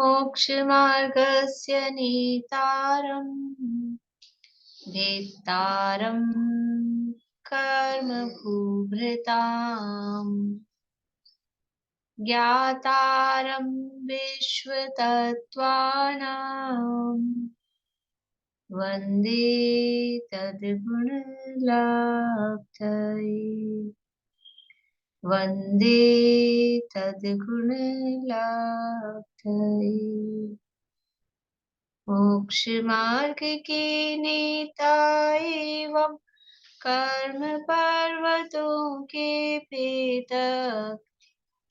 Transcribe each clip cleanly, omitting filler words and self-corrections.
मोक्षमार्गस्य नेतारम् भेत्तारम् कर्मभूभृताम् ज्ञातारम् विश्वतत्त्वानाम् वन्दे तद्गुणलाब्धये वन्दे तद्गुणलाब्धये। मोक्षमार्ग के नेता एवं कर्म पर्वतों के भेदक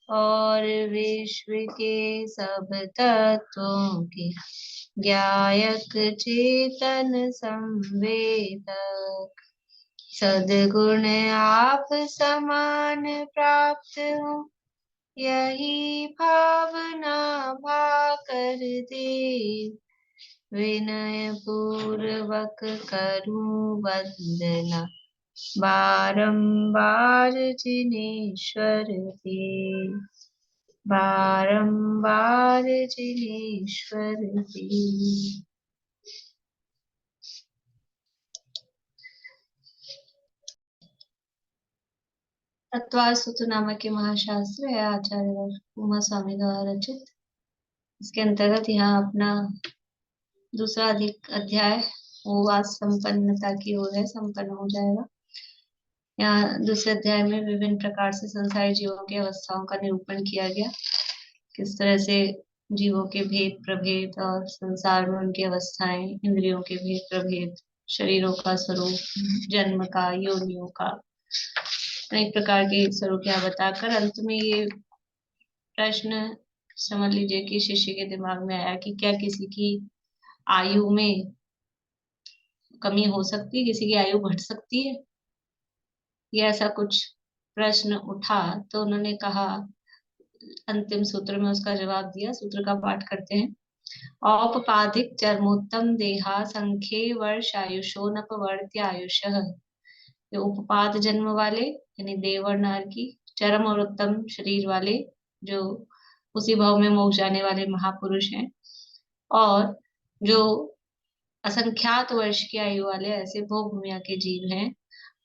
और विश्व के सब तत्वों के ज्ञायक चेतन संवेदक सद्गुण आप समान प्राप्त हो यही भावना भाकर दे विनय पूर्वक करूं वंदना बारंबार जिनेश्वर दे बारंबार जिनेश्वर दे। तत्वार सूत्र नामक के महाशास्त्र है आचार्य उमा स्वामी द्वारा रचित। इसके अंतर्गत यहाँ अपना दूसरा अध्याय वो आज संपन्नता की ओर है, संपन्न हो जाएगा। यहाँ दूसरे अध्याय में विभिन्न प्रकार से संसारी जीवों की अवस्थाओं का निरूपण किया गया, किस तरह से जीवों के भेद प्रभेद और संसार में उनकी अवस्थाएं, इंद्रियों के भेद प्रभेद, शरीरों का स्वरूप, जन्म का, योनियों का, अनेक प्रकार के स्वरूप यहाँ बताकर अंत में ये प्रश्न समझ लीजिए कि शिष्य के दिमाग में आया कि क्या किसी की आयु में कमी हो सकती है, किसी की आयु घट सकती है, या ऐसा कुछ प्रश्न उठा। तो उन्होंने कहा, अंतिम सूत्र में उसका जवाब दिया। सूत्र का पाठ करते हैं। औपपादिक चरमोत्तम देहा संख्ये वर्ष आयुषो नपवर्त्य आयुषः। ये उपपाद जन्म वाले यानी देव और नर की, चरम और उत्तम शरीर वाले जो उसी भाव में मोक्ष जाने वाले महापुरुष हैं, और जो असंख्यात वर्ष की आयु वाले ऐसे भोग भूमिया के जीव हैं,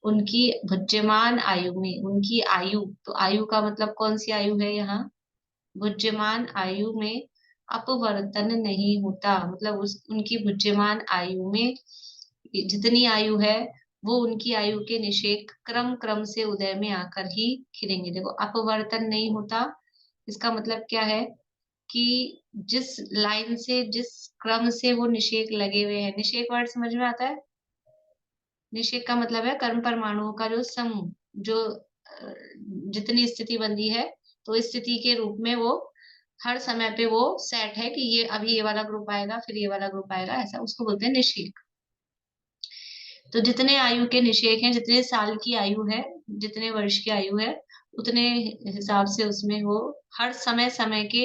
उनकी भुज्यमान आयु में, उनकी आयु, तो आयु का मतलब कौन सी आयु है यहाँ, भुज्यमान आयु में अपवर्तन नहीं होता। मतलब उनकी भुज्यमान आयु में जितनी आयु है वो उनकी आयु के निषेक क्रम क्रम से उदय में आकर ही खिलेंगे। देखो, अपवर्तन नहीं होता, इसका मतलब क्या है कि जिस लाइन से, जिस क्रम से वो निषेक लगे हुए हैं, निषेक वर्ड समझ में आता है? निषेक का मतलब है कर्म परमाणुओं का जो समूह, जो जितनी स्थिति बंदी है, तो इस स्थिति के रूप में वो हर समय पे वो सेट है कि ये अभी ये वाला ग्रुप आएगा, फिर ये वाला ग्रुप आएगा, ऐसा उसको बोलते हैं निषेक। तो जितने आयु के निषेक हैं, जितने साल की आयु है, जितने वर्ष की आयु है, उतने हिसाब से उसमें वो हर समय समय के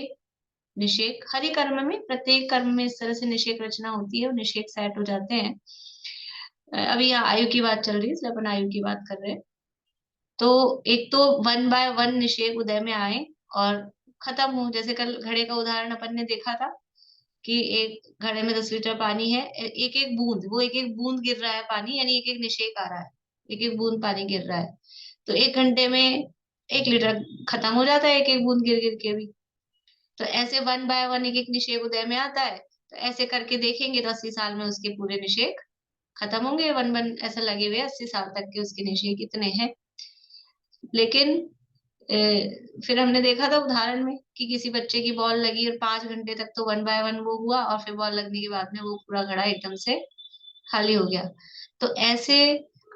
निषेक, हर ही कर्म में, प्रत्येक कर्म में इस तरह से निषेक रचना होती है और निषेक सेट हो जाते हैं। अभी यहाँ आयु की बात चल रही है इसलिए अपन आयु की बात कर रहे हैं। तो एक तो 1 बाय 1 निषेक उदय में आए और खत्म हो। जैसे कल घड़े का उदाहरण अपन ने देखा था कि एक घड़े में 10 लीटर पानी है, एक एक बूंद, वो एक एक बूंद गिर रहा है पानी, यानी एक एक निषेक आ रहा है, एक एक बूंद पानी गिर रहा है। तो 1 घंटे में 1 लीटर खत्म हो जाता है, एक एक बूंद गिर गिर के भी। तो ऐसे 1 बाय 1 एक एक निषेक उदय में आता है। तो ऐसे करके देखेंगे तो 80 साल में उसके पूरे निषेक खत्म होंगे। 1 1 ऐसा लगे हुए 80 साल तक के उसके निषेक इतने हैं। लेकिन फिर हमने देखा था उदाहरण में कि किसी बच्चे की बॉल लगी और 5 घंटे तक तो 1 बाय 1 वो हुआ, और फिर बॉल लगने के बाद में वो पूरा घड़ा एकदम से खाली हो गया। तो ऐसे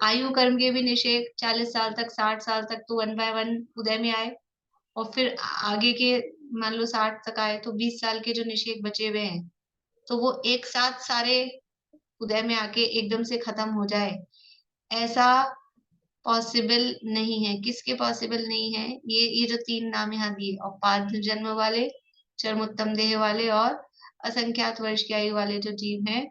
आयु कर्म के भी निषेक 40 साल तक, 60 साल तक तो 1 बाय 1 उदय में आए, और फिर आगे के मान लो 60 तक आए तो 20 साल के जो निषेक बचे हुए हैं, तो वो एक साथ सारे उदय में आके एकदम से खत्म हो जाए, ऐसा पॉसिबल नहीं है। किसके पॉसिबल नहीं है? ये जो 3 नाम यहाँ दिए, औपाध जन्म वाले, चरमोत्तम देह वाले और असंख्यात वर्ष की आयु वाले जो जीव हैं,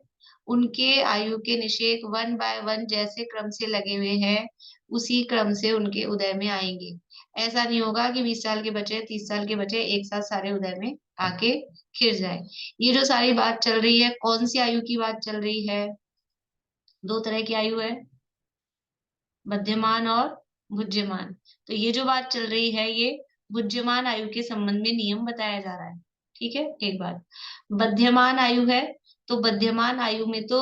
उनके आयु के निषेक 1 बाय 1 जैसे क्रम से लगे हुए हैं, उसी क्रम से उनके उदय में आएंगे। ऐसा नहीं होगा कि 20 साल के बच्चे 30 साल के बच्चे एक साथ सारे उदय में आके खिर जाए। ये जो सारी बात चल रही है, कौन सी आयु की बात चल रही है? दो तरह की आयु है, मध्यमान और बुद्धिमान। तो ये जो बात चल रही है, ये बुद्धिमान आयु के संबंध में नियम बताया जा रहा है। ठीक है, एक बात। मध्यमान आयु है, तो मध्यमान आयु में तो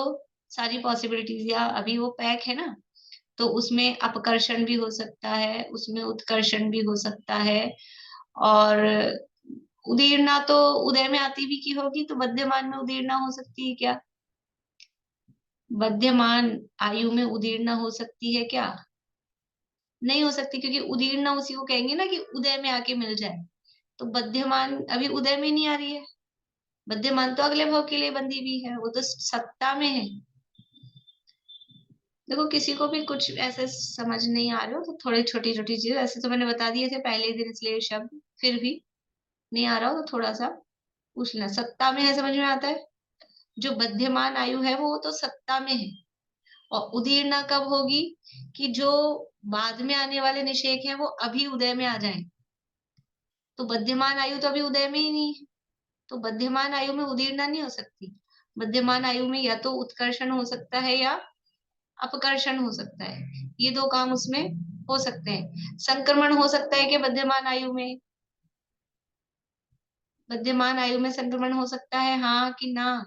सारी पॉसिबिलिटीज, या अभी वो पैक है ना, तो उसमें अपकर्षण भी हो सकता है, उसमें उत्कर्षण भी हो सकता है। और उदीर्णा तो उदय में आती भी की होगी, तो मध्यमान में उदीर्णा हो सकती है क्या? मध्यमान आयु में उदीर्णा हो सकती है क्या? नहीं हो सकती, क्योंकि उदीर्णा उसी को कहेंगे ना कि उदय में आके मिल जाए। तो मध्यमान अभी उदय में नहीं आ रही है, मध्यमान तो अगले भाव के लिए बंधी हुई है, वो तो सत्ता में है। देखो, किसी को भी कुछ ऐसे समझ नहीं आ रहे हो तो थोड़ी छोटी छोटी चीज, ऐसे तो मैंने बता दिए थे पहले ही दिन, इसलिए शब्द फिर भी नहीं आ रहा हो तो थोड़ा सा पूछ लेना। सत्ता में है, समझ में आता है? जो मध्यमान आयु है वो तो सत्ता में है। और उदीर्णा कब होगी? कि जो बाद में आने वाले निषेक हैं वो अभी उदय में आ जाएं। तो मध्यमान आयु तो अभी उदय में ही नहीं है, तो मध्यमान आयु में उदीर्णा नहीं हो सकती। मध्यमान आयु में या तो उत्कर्षण हो सकता है या अपकर्षण हो सकता है, ये दो काम उसमें हो सकते हैं। संक्रमण हो सकता है कि मध्यमान आयु में, मध्यमान आयु में संक्रमण हो सकता है, हाँ कि ना?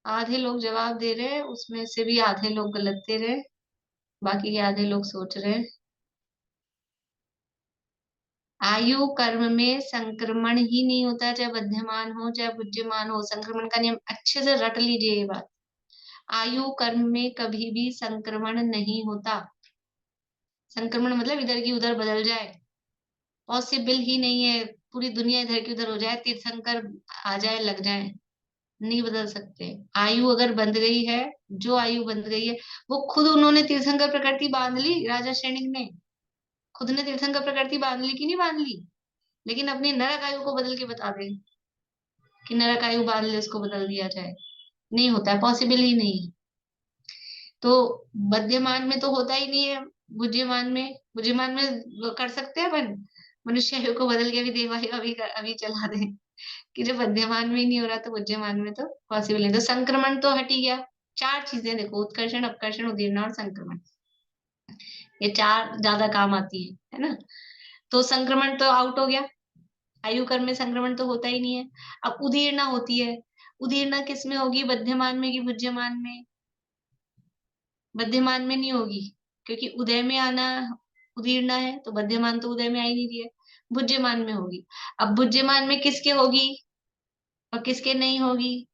आधे लोग जवाब दे रहे हैं, उसमें से भी आधे लोग गलत दे रहे हैं, बाकी के आधे लोग सोच रहे हैं। आयु कर्म में संक्रमण ही नहीं होता, चाहे मध्यमान हो चाहे बुद्धिमान हो। संक्रमण का नियम अच्छे से रट लीजिए ये बात। आयु कर्म में कभी भी संक्रमण नहीं होता। संक्रमण मतलब इधर की उधर बदल जाए, पॉसिबल ही नहीं है। पूरी दुनिया इधर की उधर हो जाए, तीर्थंकर आ जाए, लग जाए, नहीं बदल सकते। आयु अगर बंध गई है, जो आयु बंध गई है, वो खुद उन्होंने तीर्थंकर प्रकृति बांध ली, राजा सैनिक ने खुद ने तीर्थंकर प्रकृति बांध ली कि नहीं बांध ली? लेकिन अपनी नरक आयु को बदल के बता दे कि नरक आयु बांध ले, उसको बदल दिया जाए, नहीं होता है, पॉसिबल ही नहीं है। तो मध्यमान में तो होता ही नहीं है। बुद्धिमान में वो कर सकते हैं अपन, मनुष्य आयु को बदल के भी देवायु अभी चला दे, कि जब मध्यमान में ही नहीं हो रहा तो बुद्धिमान में तो पॉसिबल नहीं। तो संक्रमण तो हट ही गया। चार चीजें देखो, उत्कर्षण, अपकर्षण, उदीर्णा और संक्रमण, ये चार ज्यादा काम आती है ना? तो संक्रमण तो आउट हो गया, आयु कर्म में संक्रमण तो होता ही नहीं है। अब उदीर्णा होती है, उदीर्णा किस में होगी, मध्यमान में कि बुद्धिमान में? मध्यमान में नहीं होगी, क्योंकि उदय में आना उदीर्णा है, तो मध्यमान तो उदय में आ ही नहीं रही है, बुद्धिमान में होगी। अब बुद्धिमान में किसके होगी और किसके नहीं होगी?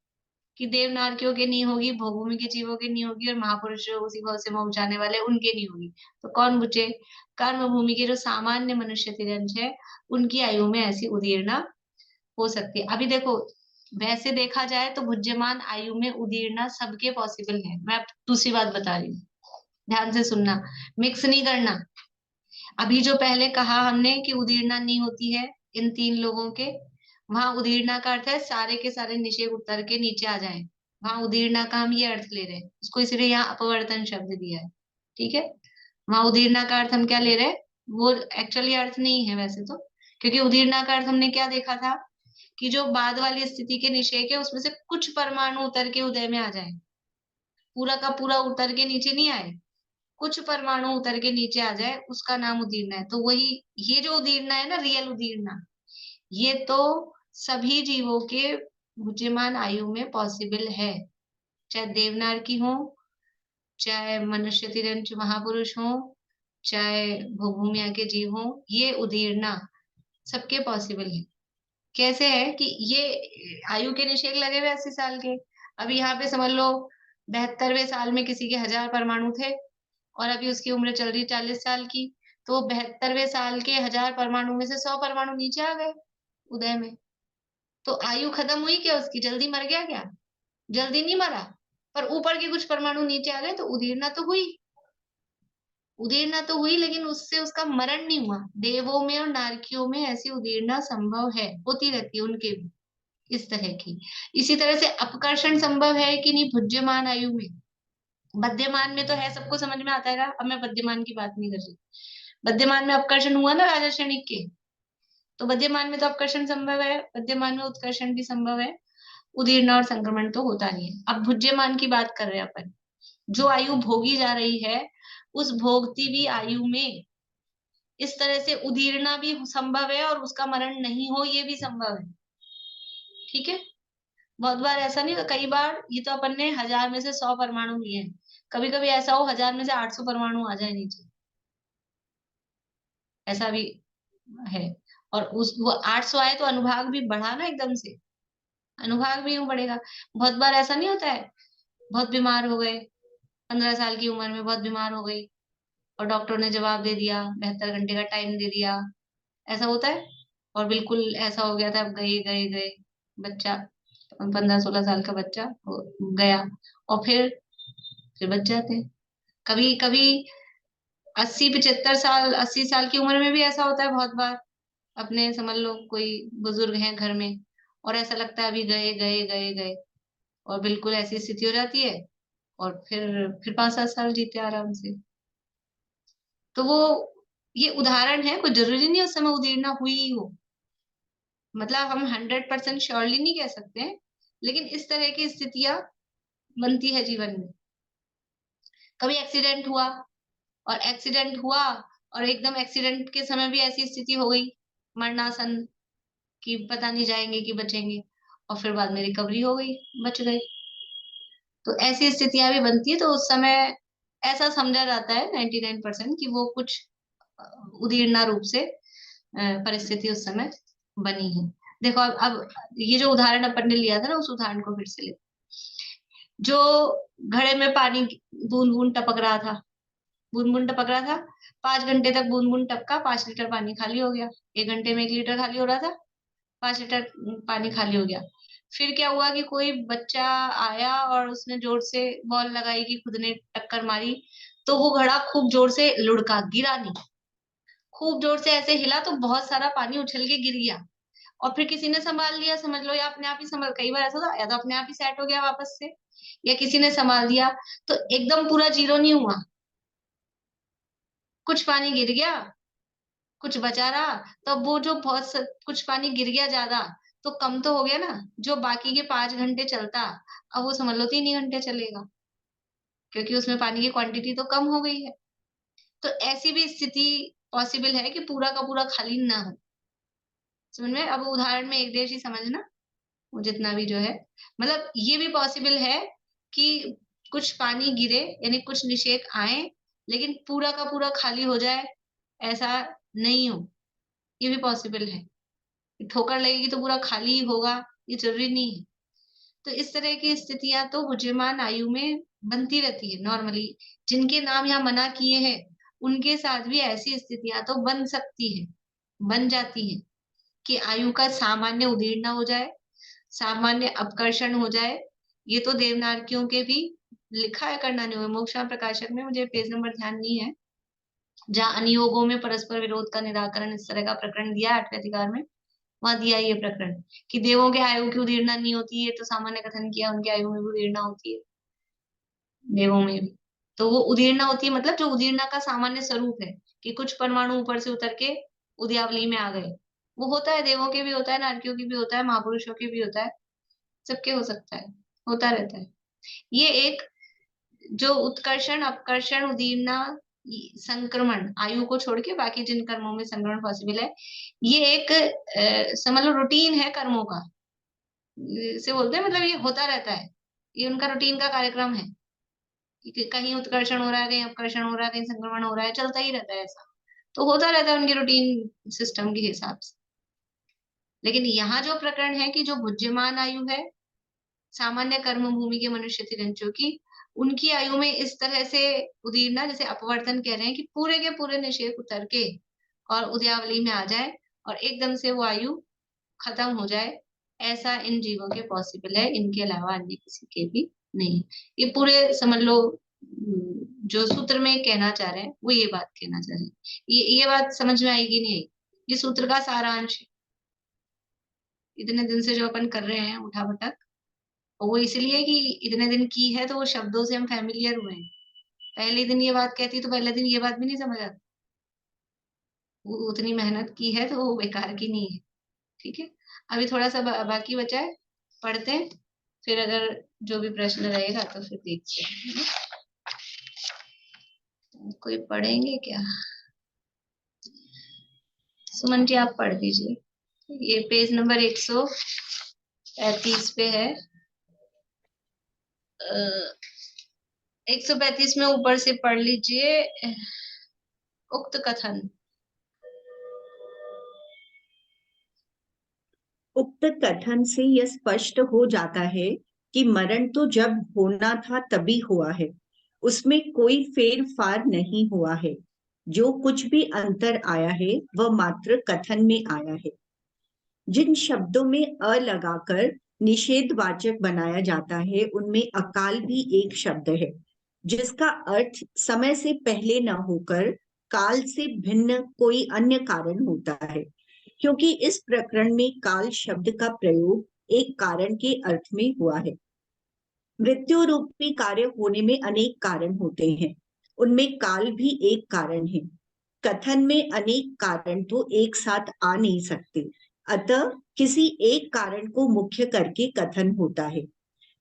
कि देवनारकियों के नहीं होगी, भोगभूमि के जीवों के नहीं होगी, और महापुरुष जो उसी भाव से मोह जाने वाले उनके नहीं होगी। तो कौन बुझे? कर्म भूमि के जो सामान्य मनुष्य तिरंज है, उनकी आयु में ऐसी उदीर्णा हो सकती है। अभी देखो, वैसे देखा जाए तो बुद्धिमान आयु में उदीर्णा सबके पॉसिबल है। मैं अब दूसरी बात बता रही हूँ, ध्यान से सुनना, मिक्स नहीं करना। अभी जो पहले कहा हमने कि उदीर्णा नहीं होती है इन तीन लोगों के, वहां उदीर्णा का अर्थ है सारे के सारे निषेध उतर के नीचे आ जाएं। वहां उदीर्णा का हम ये अर्थ ले रहे हैं, उसको इसलिए यहाँ अपवर्तन शब्द दिया है। ठीक है, वहां उदीर्णा का अर्थ हम क्या ले रहे हैं, वो एक्चुअली अर्थ नहीं है वैसे तो, क्योंकि उदीर्णा का अर्थ हमने क्या देखा था, कि जो बाद वाली स्थिति के निषेक है उसमें से कुछ परमाणु उतर के उदय में आ जाए, पूरा का पूरा उतर के नीचे नहीं आए, कुछ परमाणु उतर के नीचे आ जाए, उसका नाम उदीर्णा है। तो वही, ये जो उदीर्णा है ना, रियल उदीर्णा, ये तो सभी जीवों के बुद्धिमान आयु में पॉसिबल है, चाहे देवनार की हो, चाहे मनुष्य तिरंज महापुरुष हो, चाहे भूमिया के जीव हो, ये उदीर्णा सबके पॉसिबल है। कैसे है कि ये आयु के निषेक लगे हुए 80 साल के, अभी यहाँ पे समझ लो 72वें साल में किसी के 1000 परमाणु थे, और अभी उसकी उम्र चल रही 40 साल की, तो 72वें साल के 1000 परमाणु में से 100 परमाणु नीचे आ गए उदय में। तो आयु खत्म हुई क्या उसकी? जल्दी मर गया क्या? जल्दी नहीं मरा, पर ऊपर के कुछ परमाणु नीचे आ गए, तो उदीर्णा तो हुई, उदीर्णा तो हुई, लेकिन उससे उसका मरण नहीं हुआ। देवों में और नारकियों में ऐसी उदीर्णा संभव है, होती रहती है उनके भी, इस तरह की। इसी तरह से अपकर्षण संभव है कि नहीं भुज्यमान आयु में? बद्यमान में तो है, सबको समझ में आता है ना, अब मैं बद्यमान की बात नहीं कर रही। बद्यमान में अपकर्षण हुआ ना राजा क्षणिक के, तो बद्यमान में तो अपकर्षण संभव है, बद्यमान में उत्कर्षण भी संभव है, उदीर्ण और संक्रमण तो होता नहीं है। अब भुज्यमान की बात कर रहे हैं अपन, जो आयु भोगी जा रही है, उस भोगती हुई आयु में इस तरह से उदीरना भी संभव है और उसका मरण नहीं हो ये भी संभव है। ठीक है, बहुत बार ऐसा नहीं, कई बार ये तो अपन ने 1000 में से 100 परमाणु लिए हैं, कभी कभी ऐसा हो 1000 में से 800 परमाणु आ जाए नीचे, ऐसा भी है। और उस वो 800 आए तो अनुभाग भी बढ़ा ना एकदम से, अनुभाग भी यूं बढ़ेगा। बहुत बार ऐसा नहीं होता है, बहुत बीमार हो गए, 15 साल की उम्र में बहुत बीमार हो गई और डॉक्टर ने जवाब दे दिया, 72 घंटे का टाइम दे दिया, ऐसा होता है। और बिल्कुल ऐसा हो गया था, अब गए गए गए, बच्चा 15-16 साल का बच्चा गया, और फिर बच जाते हैं। कभी कभी 80-75 साल, 80 साल की उम्र में भी ऐसा होता है बहुत बार। अपने समझ लो कोई बुजुर्ग हैं घर में, और ऐसा लगता है अभी गए गए गए गए, और बिल्कुल ऐसी स्थिति हो जाती है, और फिर 5-7 साल जीते आराम से। तो वो ये उदाहरण है, कोई जरूरी नहीं उस समय उदीरना हुई ही हो, मतलब हम 100% श्योरली नहीं कह सकते हैं, लेकिन इस तरह की स्थितियां बनती है जीवन में। कभी एक्सीडेंट हुआ, और एक्सीडेंट हुआ और एकदम एक्सीडेंट के समय भी ऐसी स्थिति हो गई मरणासन कि पता नहीं जाएंगे कि बचेंगे, और फिर बाद में रिकवरी हो गई, बच गए। तो ऐसी स्थितियां भी बनती है, तो उस समय ऐसा समझा जाता है 99% कि वो कुछ अ, उदीर्णा रूप से परिस्थिति उस समय बनी है। देखो अब ये जो उदाहरण अपन ने लिया था ना, उस उदाहरण को फिर से ले, जो घड़े में पानी बूंद बूंद टपक रहा था, बूंद बूंद टपक रहा था, 5 घंटे तक बूंद बूंद टपका, 5 लीटर पानी खाली हो गया। 1 घंटे में 1 लीटर खाली हो रहा था, 5 लीटर पानी खाली हो गया। फिर क्या हुआ कि कोई बच्चा आया और उसने जोर से बॉल लगाई कि खुद ने टक्कर मारी, तो वो घड़ा खूब जोर से लुढ़का, गिरा नहीं, खूब जोर से ऐसे हिला तो बहुत सारा पानी उछल के गिर गया, और फिर किसी ने संभाल लिया, समझ लो, या अपने आप ही संभल, कई बार ऐसा होता है, या तो अपने आप ही सेट हो गया वापस से, या किसी ने संभाल दिया, तो एकदम पूरा जीरो नहीं हुआ, कुछ पानी गिर गया, कुछ बचा रहा। तो अब वो जो कुछ पानी गिर गया ज्यादा, तो कम तो हो गया ना, जो बाकी के 5 घंटे चलता, अब वो समझ लो 3 ही घंटे चलेगा, क्योंकि उसमें पानी की क्वांटिटी तो कम हो गई है। तो ऐसी भी स्थिति पॉसिबल है कि पूरा का पूरा खाली ना हो। समझ में? अब उदाहरण में एक देश ही समझना, वो जितना भी जो है, मतलब ये भी पॉसिबल है कि कुछ पानी गिरे, यानी कुछ निषेक आए, लेकिन पूरा का पूरा खाली हो जाए, ऐसा नहीं हो, ये भी पॉसिबल है। ठोकर लगेगी तो पूरा खाली ही होगा, ये जरूरी नहीं है। तो इस तरह की स्थितियां तो बुझेमान आयु में बनती रहती है नॉर्मली। जिनके नाम यहाँ मना किए हैं, उनके साथ भी ऐसी स्थितियां तो बन सकती है, बन जाती है, कि आयु का सामान्य उदीर्णा हो जाए, सामान्य अपकर्षण हो जाए। ये तो देवनारकियों के भी लिखा है, करना नहीं हुआ, मोक्षा प्रकाशक में, मुझे पेज नंबर ध्यान नहीं है, जहाँ अनियोगों में परस्पर विरोध का निराकरण इस तरह का प्रकरण दिया है 8वें अधिकार में, वहां दिया ये प्रकरण कि देवों के आयु की उदीर्णा नहीं होती है, तो सामान्य कथन किया उनके आयु में भी उदीर्णा होती है, देवों में भी। तो वो उदीर्णा होती है, मतलब जो उदीर्णा का सामान्य स्वरूप है, कि कुछ परमाणु ऊपर से उतर के उदयावली में आ गए, वो होता है, देवों के भी होता है, नारकियों की भी होता है, महापुरुषों के भी होता है, सबके हो सकता है, होता रहता है। ये एक जो उत्कर्षण अपकर्षण उदीर्णा संक्रमण, आयु को छोड़ के बाकी जिन कर्मों में संक्रमण पॉसिबल है, ये एक समझ लो रूटीन है कर्मों का, से बोलते हैं, मतलब ये होता रहता है, ये उनका रूटीन का कार्यक्रम है, कि कहीं उत्कर्षण हो रहा है, कहीं अपकर्षण हो रहा है, कहीं संक्रमण हो रहा है, चलता ही रहता है ऐसा, तो होता रहता है उनके रूटीन सिस्टम के हिसाब से। लेकिन यहाँ जो प्रकरण है कि जो भुज्यमान आयु है, सामान्य कर्म भूमि के मनुष्य तिरंचों की, उनकी आयु में इस तरह से उदीरना, जैसे अपवर्तन कह रहे हैं, कि पूरे के पूरे निषेक उतर के और उदयावली में आ जाए, और एकदम से वो आयु खत्म हो जाए, ऐसा इन जीवों के पॉसिबल है, इनके अलावा अन्य किसी के भी नहीं। ये पूरे समझ लो जो सूत्र में कहना चाह रहे हैं, वो ये बात कहना चाह रहे हैं। ये बात समझ में आएगी नहीं आई, ये सूत्र का सारांश है, इतने दिन से जो अपन कर रहे हैं उठा पटक, वो इसलिए कि इतने दिन की है तो वो शब्दों से हम फैमिलियर हुए हैं। पहले दिन ये बात कहती तो पहले दिन ये बात भी नहीं समझ आती। वो उतनी मेहनत की है तो वो बेकार की नहीं है। ठीक है, अभी थोड़ा सा बाकी बचा है, पढ़ते हैं, फिर अगर जो भी प्रश्न रहेगा तो फिर देखते हैं। कोई पढ़ेंगे क्या? सुमन जी आप पढ़ दीजिए। ये पेज नंबर 135 पे है। 135 में ऊपर से पढ़ लीजिए उक्त कथन। उक्त कथन से यह स्पष्ट हो जाता है कि मरण तो जब होना था तभी हुआ है, उसमें कोई फेर फार नहीं हुआ है। जो कुछ भी अंतर आया है वह मात्र कथन में आया है। जिन शब्दों में अ लगाकर निषेधवाचक बनाया जाता है उनमें अकाल भी एक शब्द है, जिसका अर्थ समय से पहले न होकर काल से भिन्न कोई अन्य कारण होता है, क्योंकि इस प्रकरण में काल शब्द का प्रयोग एक कारण के अर्थ में हुआ है। मृत्यु रूपी कार्य होने में अनेक कारण होते हैं, उनमें काल भी एक कारण है। कथन में अनेक कारण तो एक साथ आ नहीं सकते, अतः किसी एक कारण को मुख्य करके कथन होता है।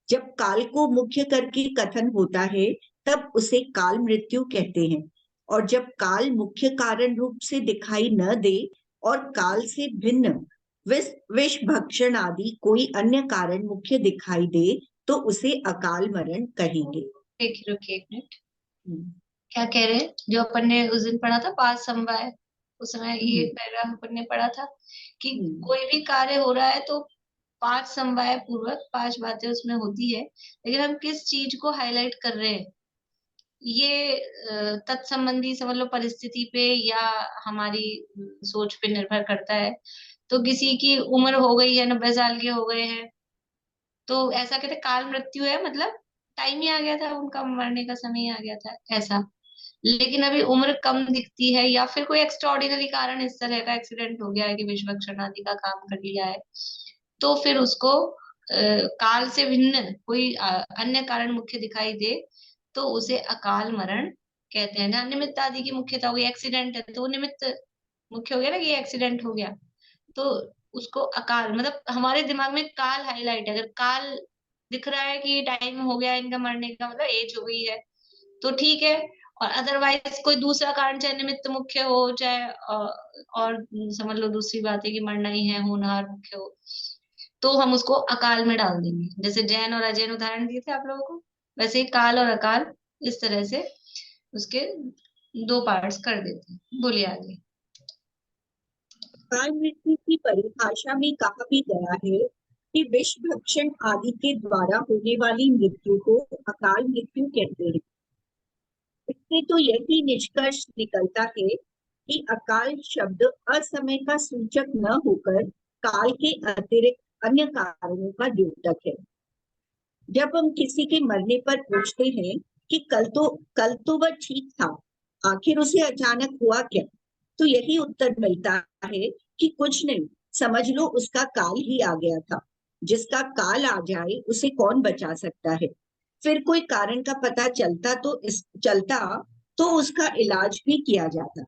जब काल को मुख्य करके कथन होता है तब उसे काल मृत्यु कहते हैं, और जब काल मुख्य कारण रूप से दिखाई न दे और काल से भिन्न विष भक्षण आदि कोई अन्य कारण मुख्य दिखाई दे तो उसे अकाल मरण कहेंगे। देखिए रुकिए एक मिनट, क्या कह रहे हैं? जो अपन ने उस दिन पढ़ा था 5 समवाय, उस समय ये पैराग्राफ अपन ने पढ़ा था कि कोई भी कार्य हो रहा है तो 5 समवाय पूर्वक 5 बातें उसमें होती है, लेकिन हम किस चीज को हाईलाइट कर रहे हैं ये तत्संबंधी समझ लो परिस्थिति पे या हमारी सोच पे निर्भर करता है। तो किसी की उम्र हो गई है, 90 साल के हो गए हैं, तो ऐसा कहते काल मृत्यु है, मतलब टाइम ही आ गया था, उनका मरने का समय ही आ गया था ऐसा। लेकिन अभी उम्र कम दिखती है या फिर कोई एक्स्ट्राऑर्डिनरी कारण इस तरह का एक्सीडेंट हो गया है कि विष भक्षण आदि का काम कर लिया है, तो फिर उसको काल से भिन्न कोई अन्य कारण मुख्य दिखाई दे तो उसे अकाल मरण कहते हैं ना। निमित्त आदि की मुख्यता हो गई, एक्सीडेंट है तो वो निमित्त मुख्य हो गया ना कि एक्सीडेंट हो गया, तो उसको अकाल, मतलब हमारे दिमाग में काल हाईलाइट है। अगर काल दिख रहा है कि टाइम हो गया इनका मरने का, मतलब एज हो गई है, तो ठीक है। और अदरवाइज कोई दूसरा कारण, चाहे निमित्त मुख्य हो चाहे और समझ लो दूसरी बात है कि मरना ही है, होनहार मुख्य हो, तो हम उसको अकाल में डाल देंगे। जैसे जैन और अजैन उदाहरण दिए थे आप लोगों को, वैसे ही काल और अकाल इस तरह से उसके 2 पार्ट्स कर देते हैं। बोलिए आगे। काल मृत्यु की परिभाषा में कहा भी गया है कि विष भक्षण आदि के द्वारा होने वाली मृत्यु को अकाल मृत्यु कहते हैं। इससे तो यही निष्कर्ष निकलता है कि अकाल शब्द असमय का सूचक न होकर काल के अतिरिक्त अन्य कारणों का द्योतक है। जब हम किसी के मरने पर पूछते हैं कि कल तो वह ठीक था, आखिर उसे अचानक हुआ क्या, तो यही उत्तर मिलता है कि कुछ नहीं, समझ लो उसका काल ही आ गया था। जिसका काल आ जाए उसे कौन बचा सकता है। फिर कोई कारण का पता चलता तो उसका इलाज भी किया जाता।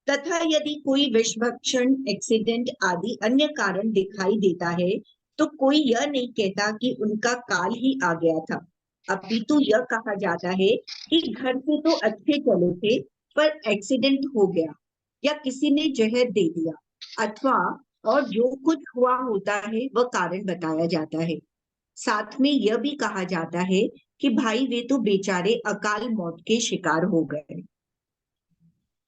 तथा यदि कोई विष भक्षण, एक्सीडेंट आदि अन्य कारण दिखाई देता है तो कोई यह नहीं कहता कि उनका काल ही आ गया था, अपितु यह कहा जाता है कि घर से तो अच्छे चले थे पर एक्सीडेंट हो गया या किसी ने जहर दे दिया, अथवा और जो कुछ हुआ होता है वह कारण बताया जाता है। साथ में यह भी कहा जाता है कि भाई वे तो बेचारे अकाल मौत के शिकार हो गए।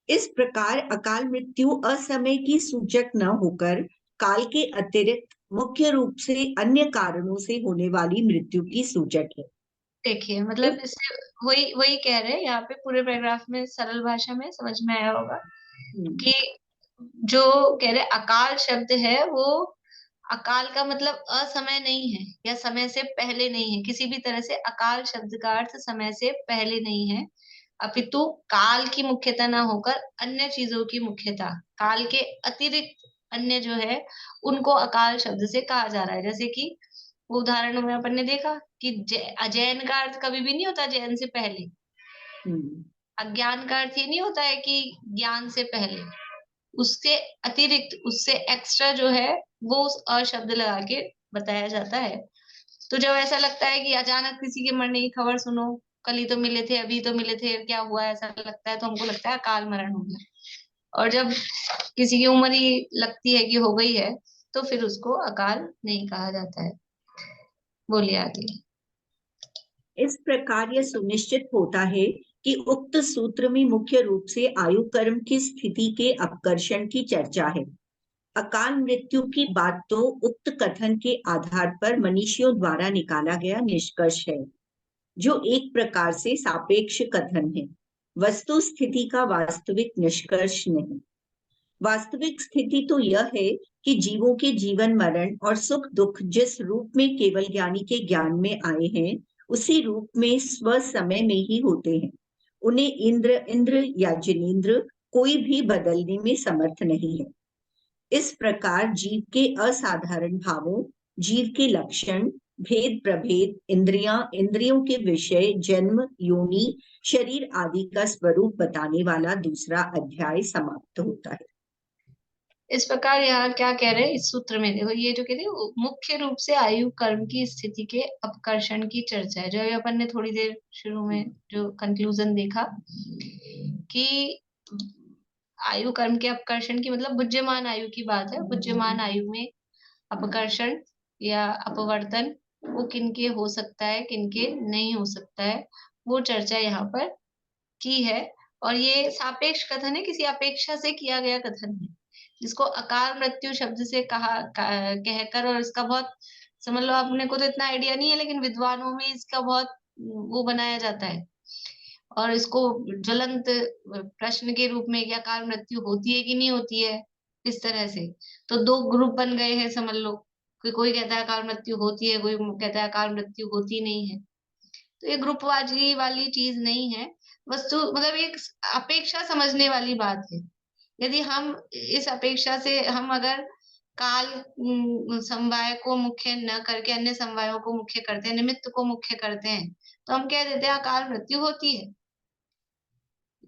इस प्रकार अकाल मृत्यु असमय की सूचक न होकर काल के अतिरिक्त मुख्य रूप से अन्य कारणों से होने वाली मृत्यु की सूचक है। देखिए मतलब इससे वही वही कह रहे हैं यहाँ पे पूरे पैराग्राफ में, सरल भाषा में समझ में आया होगा कि जो कह रहे अकाल शब्द है वो अकाल का मतलब असमय नहीं है या समय से पहले नहीं है। किसी भी तरह से अकाल शब्द का अर्थ समय से पहले नहीं है, अपितु काल की मुख्यता ना होकर अन्य चीजों की मुख्यता, काल के अतिरिक्त अन्य जो है उनको अकाल शब्द से कहा जा रहा है। जैसे कि वो उदाहरणों में अपन ने देखा कि अजैन का अर्थ कभी भी नहीं होता जैन से पहले। हम्म। अज्ञान का अर्थ ये नहीं होता है कि ज्ञान से पहले। उसके अतिरिक्त, उससे एक्स्ट्रा जो है वो उस अशब्द लगा के बताया जाता है। तो जब ऐसा लगता है कि अचानक किसी के मरने की खबर सुनो, कल ही तो मिले थे, अभी तो मिले थे, क्या हुआ, ऐसा लगता है, तो हमको लगता है अकाल मरण हो गया। और जब किसी की उम्र ही लगती है कि हो गई है, तो फिर उसको अकाल नहीं कहा जाता है। बोलिए आगे। इस प्रकार यह सुनिश्चित होता है कि उक्त सूत्र में मुख्य रूप से आयु कर्म की स्थिति के अपकर्षण की चर्चा है। अकाल मृत्यु की बात तो उक्त कथन के आधार पर मनीषियों द्वारा निकाला गया निष्कर्ष है, जो एक प्रकार से सापेक्ष कथन है, वस्तु स्थिति का वास्तविक निष्कर्ष नहीं। वास्तविक स्थिति तो यह है कि जीवों के जीवन मरण और सुख दुख जिस रूप में केवल ज्ञानी के ज्ञान में आए हैं, उसी रूप में स्व समय में ही होते हैं। उन्हें इंद्र या जिनेंद्र कोई भी बदलने में समर्थ नहीं है। इस प्रकार जीव के असाधारण भावों, जीव के लक्षण, भेद प्रभेद, इंद्रियां, इंद्रियों के विषय, जन्म, योनि, शरीर आदि का स्वरूप बताने वाला दूसरा अध्याय समाप्त होता है। इस प्रकार यहाँ क्या कह रहे हैं इस सूत्र में, देखो ये जो कहते हैं वो मुख्य रूप से आयु कर्म की स्थिति के अपकर्षण की चर्चा है। जो अभी अपन ने थोड़ी देर शुरू में जो कंक्लूजन देखा कि आयु कर्म के अपकर्षण की मतलब बुद्धिमान आयु की बात है। बुद्धिमान आयु में अपकर्षण या अपवर्तन वो किनके हो सकता है, किनके नहीं हो सकता है, वो चर्चा यहाँ पर की है। और ये सापेक्ष कथन है, किसी अपेक्षा से किया गया कथन है, जिसको अकाल मृत्यु शब्द से कहकर, और इसका बहुत समझ लो, अपने को तो इतना आइडिया नहीं है लेकिन विद्वानों में इसका बहुत वो बनाया जाता है। और इसको ज्वलंत प्रश्न के रूप में, क्या अकाल मृत्यु होती है कि नहीं होती है, इस तरह से। तो दो ग्रुप बन गए हैं समझ लो, कि कोई कहता है अकाल मृत्यु होती है, कोई कहता है अकाल मृत्यु होती नहीं है। तो ये ग्रुपबाजी वाली चीज नहीं है। वस्तु मतलब एक अपेक्षा समझने वाली बात है। यदि हम इस अपेक्षा से, हम अगर काल समवाय को मुख्य न करके अन्य समवायों को मुख्य करते हैं, निमित्त को मुख्य करते हैं, तो हम कह देते हैं अकाल मृत्यु होती है।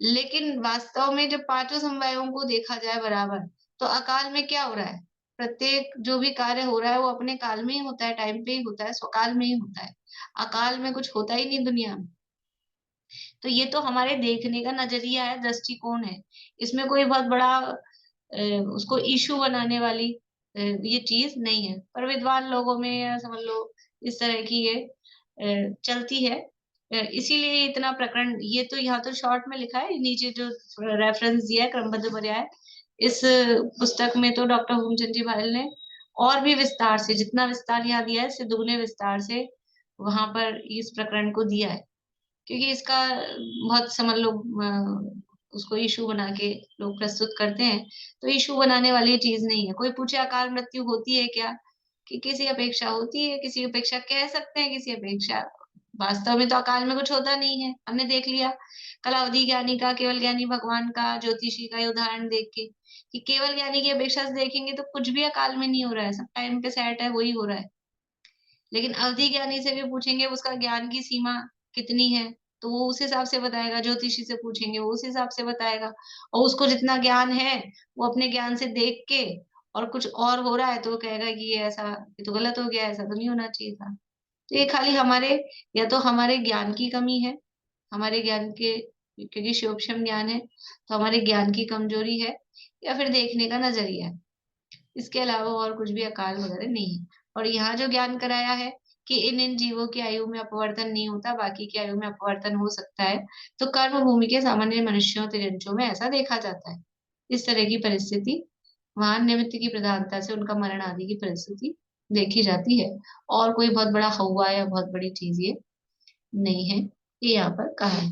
लेकिन वास्तव में जब पांचों समवायों को देखा जाए बराबर, तो अकाल में क्या हो रहा है? प्रत्येक जो भी कार्य हो रहा है वो अपने काल में ही होता है, टाइम पे ही होता है, स्वकाल में ही होता है। अकाल में कुछ होता ही नहीं दुनिया में। तो ये तो हमारे देखने का नजरिया है, दृष्टिकोण है। इसमें कोई बहुत बड़ा उसको इशू बनाने वाली ये चीज नहीं है। पर विद्वान लोगों में, या समझ लो इस तरह की ये चलती है। इसीलिए इतना प्रकरण, ये तो यहाँ तो शॉर्ट में लिखा है, नीचे जो रेफरेंस दिया है क्रमबद्ध पर्याय, इस पुस्तक में तो डॉक्टर होमचंद जी भायल ने और भी विस्तार से, जितना विस्तार यहाँ दिया है इससे दुगने विस्तार से वहां पर इस प्रकरण को दिया है। क्योंकि इसका बहुत समझ लो उसको इशू बना के लोग प्रस्तुत करते हैं। तो इशू बनाने वाली चीज नहीं है। कोई पूछे अकाल मृत्यु होती है क्या, कि किसी अपेक्षा होती है, किसी अपेक्षा कह सकते हैं, किसी अपेक्षा। वास्तव में तो अकाल में कुछ होता नहीं है, हमने देख लिया कल अवधि ज्ञानी का, केवल ज्ञानी भगवान का, ज्योतिषी का ये उदाहरण देख के, कि केवल ज्ञानी की अपेक्षा से देखेंगे तो कुछ भी अकाल में नहीं हो रहा है, सब टाइम पे सेट है, वही हो रहा है। लेकिन अवधि ज्ञानी से भी पूछेंगे उसका ज्ञान की सीमा कितनी है, तो वो उस हिसाब से बताएगा। ज्योतिषी से पूछेंगे वो उस हिसाब से बताएगा। और उसको जितना ज्ञान है वो अपने ज्ञान से देख के, और कुछ और हो रहा है तो वो कहेगा कि ये ऐसा, ये तो गलत हो गया, ऐसा तो नहीं होना चाहिए था। तो ये खाली हमारे, या तो हमारे ज्ञान की कमी है, हमारे ज्ञान के, क्योंकि शिवोपशम ज्ञान है तो हमारे ज्ञान की कमजोरी है, या फिर देखने का नजरिया है। इसके अलावा और कुछ भी अकाल वगैरह नहीं है। और यहाँ जो ज्ञान कराया है कि इन इन जीवों की आयु में अपवर्तन नहीं होता, बाकी की आयु में अपवर्तन हो सकता है, तो कर्म भूमि के सामान्य मनुष्यों तिरंचों में ऐसा देखा जाता है। इस तरह की परिस्थिति वहां निमित्त की प्रधानता से उनका मरण आदि की परिस्थिति देखी जाती है। और कोई बहुत बड़ा हवा या बहुत बड़ी चीज ये नहीं है, ये यहाँ पर कहा है।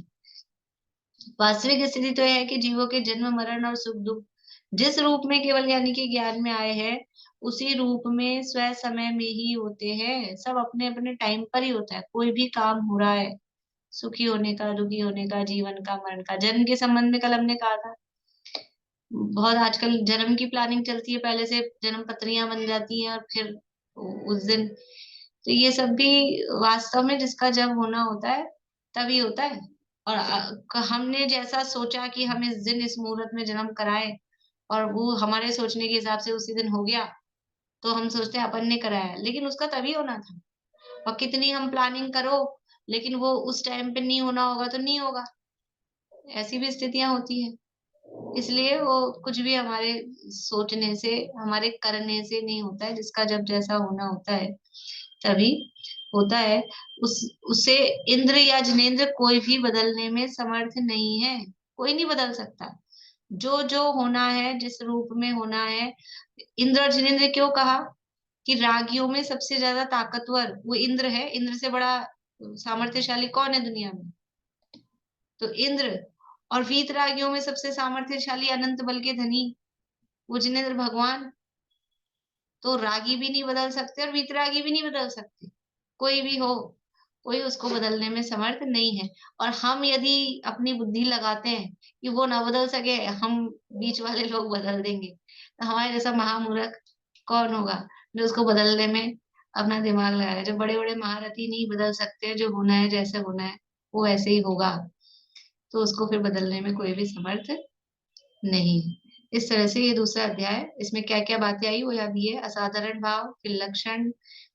वास्तविक स्थिति तो यह है कि जीवों के जन्म मरण और सुख दुख जिस रूप में केवल ज्ञानी के ज्ञान में आए हैं, उसी रूप में स्व समय में ही होते हैं। सब अपने अपने टाइम पर ही होता है। कोई भी काम हो रहा है, सुखी होने का, दुखी होने का, जीवन का, मरण का, जन्म के संबंध में कल हमने कहा था, बहुत आजकल जन्म की प्लानिंग चलती है, पहले से जन्म पत्रियां बन जाती हैं और फिर उस दिन, तो ये सब भी वास्तव में जिसका जब होना होता है तभी होता है। और हमने जैसा सोचा कि हम इस दिन इस मुहूर्त में जन्म कराए, और वो हमारे सोचने के हिसाब से उसी दिन हो गया, तो हम सोचते हैं अपन ने कराया, लेकिन उसका तभी होना था। और कितनी हम प्लानिंग करो, लेकिन वो उस टाइम पे नहीं होना होगा तो नहीं होगा। ऐसी भी स्थितियां होती है। इसलिए वो कुछ भी हमारे सोचने से, हमारे करने से नहीं होता है। जिसका जब जैसा होना होता है तभी होता है। उस उसे इंद्र या जिनेंद्र कोई भी बदलने में समर्थ नहीं है। कोई नहीं बदल सकता। जो जो होना है, जिस रूप में होना है। इंद्र और जिनेंद्र क्यों कहा? कि रागियों में सबसे ज्यादा ताकतवर वो इंद्र है। इंद्र से बड़ा सामर्थ्यशाली कौन है दुनिया में? तो इंद्र। और वीतरागियों में सबसे सामर्थ्यशाली अनंत बल के धनी वो जिनेंद्र भगवान। तो रागी भी नहीं बदल सकते और वीतरागी भी नहीं बदल सकते। कोई भी हो, कोई उसको बदलने में समर्थ नहीं है। और हम यदि अपनी बुद्धि लगाते हैं कि वो ना बदल सके, हम बीच वाले लोग बदल देंगे, तो हमारे जैसा महामूर्ख कौन होगा जो उसको बदलने में अपना दिमाग लगाए? जो बड़े बड़े महारथी नहीं बदल सकते, जो होना है जैसे होना है वो वैसे ही होगा, तो उसको फिर बदलने में कोई भी समर्थ नहीं। इस तरह से ये दूसरा अध्याय, इसमें क्या क्या बातें आई वो याद है। असाधारण भाव, फिर लक्षण,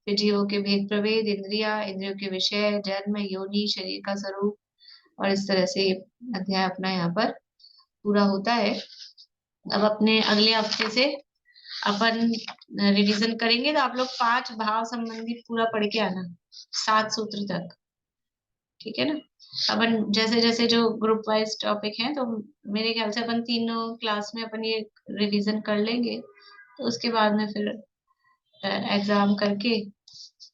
फिर जीवों के भेद प्रभेद, इंद्रिया, इंद्रियों के विषय, जन्म, योनि, शरीर का स्वरूप, और इस तरह से ये अध्याय अपना यहाँ पर पूरा होता है। अब अपने अगले हफ्ते से अपन रिवीजन करेंगे, तो आप लोग 5 भाव संबंधी पूरा पढ़ के आना, 7 सूत्र तक। ठीक है ना? अपन जैसे जैसे जो ग्रुप वाइज टॉपिक हैं, तो मेरे ख्याल से अपन तीनों क्लास में अपन ये रिवीजन कर लेंगे, तो उसके बाद में फिर एग्जाम करके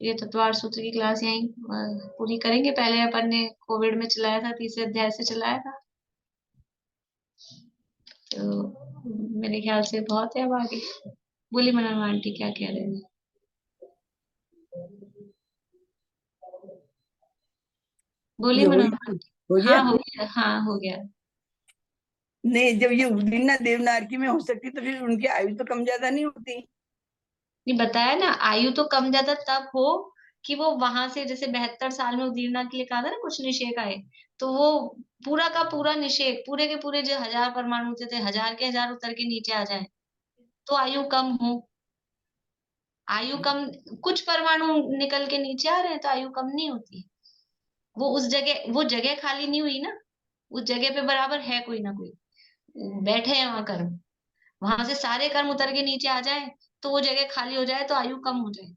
ये तत्वार सूत्र की क्लास यहीं पूरी करेंगे। पहले अपन ने कोविड में चलाया था, तीसरे अध्याय से चलाया था, तो मेरे ख्याल से बहुत है अब आगे। बोली मनन आंटी क्या कह रहे हैं? बोली ये हो मनन गया, आंटी। हो हाँ गया। हो गया, हाँ हो गया। नहीं, जब ये उद्दीना देवनागरी में हो सकती तो फिर उनकी आयु तो कम ज्यादा नहीं होती। नहीं बताया ना, आयु तो कम ज्यादा तब हो कि वो वहां से, जैसे 72 साल में उदीरना के लिए कहा था ना कुछ निषेक आए, तो वो पूरा का पूरा निषेक, पूरे के पूरे जो 1000 परमाणु थे, 1000 के 1000 उतर के नीचे आ जाए, तो आयु कम हो। आयु कम, कुछ परमाणु निकल के नीचे आ रहे हैं तो आयु कम नहीं होती। वो उस जगह, वो जगह खाली नहीं हुई ना, उस जगह पे बराबर है कोई ना कोई बैठे हैं वहां कर्म। वहां से सारे कर्म उतर के नीचे आ जाए, तो वो जगह खाली हो जाए तो आयु कम हो जाए।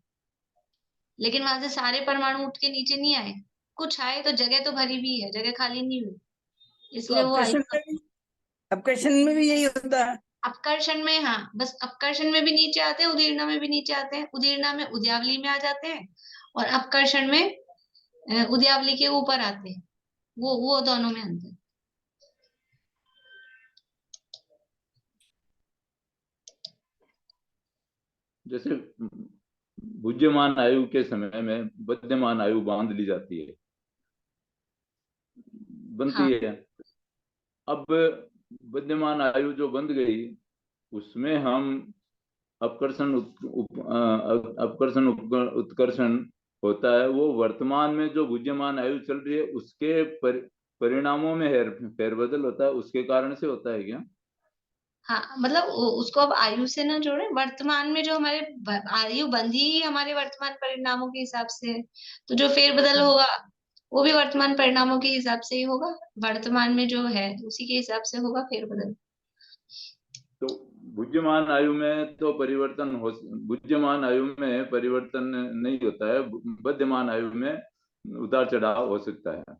लेकिन वहां से सारे परमाणु उठ के नीचे नहीं आए, कुछ आए तो जगह तो भरी भी है, जगह खाली नहीं हुई, तो इसलिए वो आयु अपकर्षण कम। में भी, अपकर्षण में भी यही होता है। अपकर्षण में, हाँ, बस अपकर्षण में भी नीचे आते हैं, उदीरना में भी नीचे आते हैं। उदीरना में उद्यावली में आ जाते हैं, और अपकर्षण में उद्यावली के ऊपर आते हैं। वो दोनों में अंतर। जैसे बुद्धिमान आयु के समय में बद्यमान आयु बांध ली जाती है, बनती हाँ है। अब विद्यमान आयु जो बंध गई, उसमें हम अपकर्षण अपकर्षण उत्कर्षण होता है। वो वर्तमान में जो विद्यमान आयु चल रही है उसके परिणामों में फेरबदल होता है, उसके कारण से होता है क्या? हाँ, मतलब उसको अब आयु से ना जोड़े, वर्तमान में जो हमारे आयु बंधी ही हमारे वर्तमान परिणामों के हिसाब से है, तो जो फेरबदल होगा वो भी वर्तमान परिणामों के हिसाब से ही होगा। वर्तमान में जो है उसी के हिसाब से होगा फेरबदल। तो बुद्धिमान आयु में तो परिवर्तन हो, बुद्धिमान आयु में परिवर्तन नहीं होता है, बद्यमान आयु में उतार चढ़ाव हो सकता है।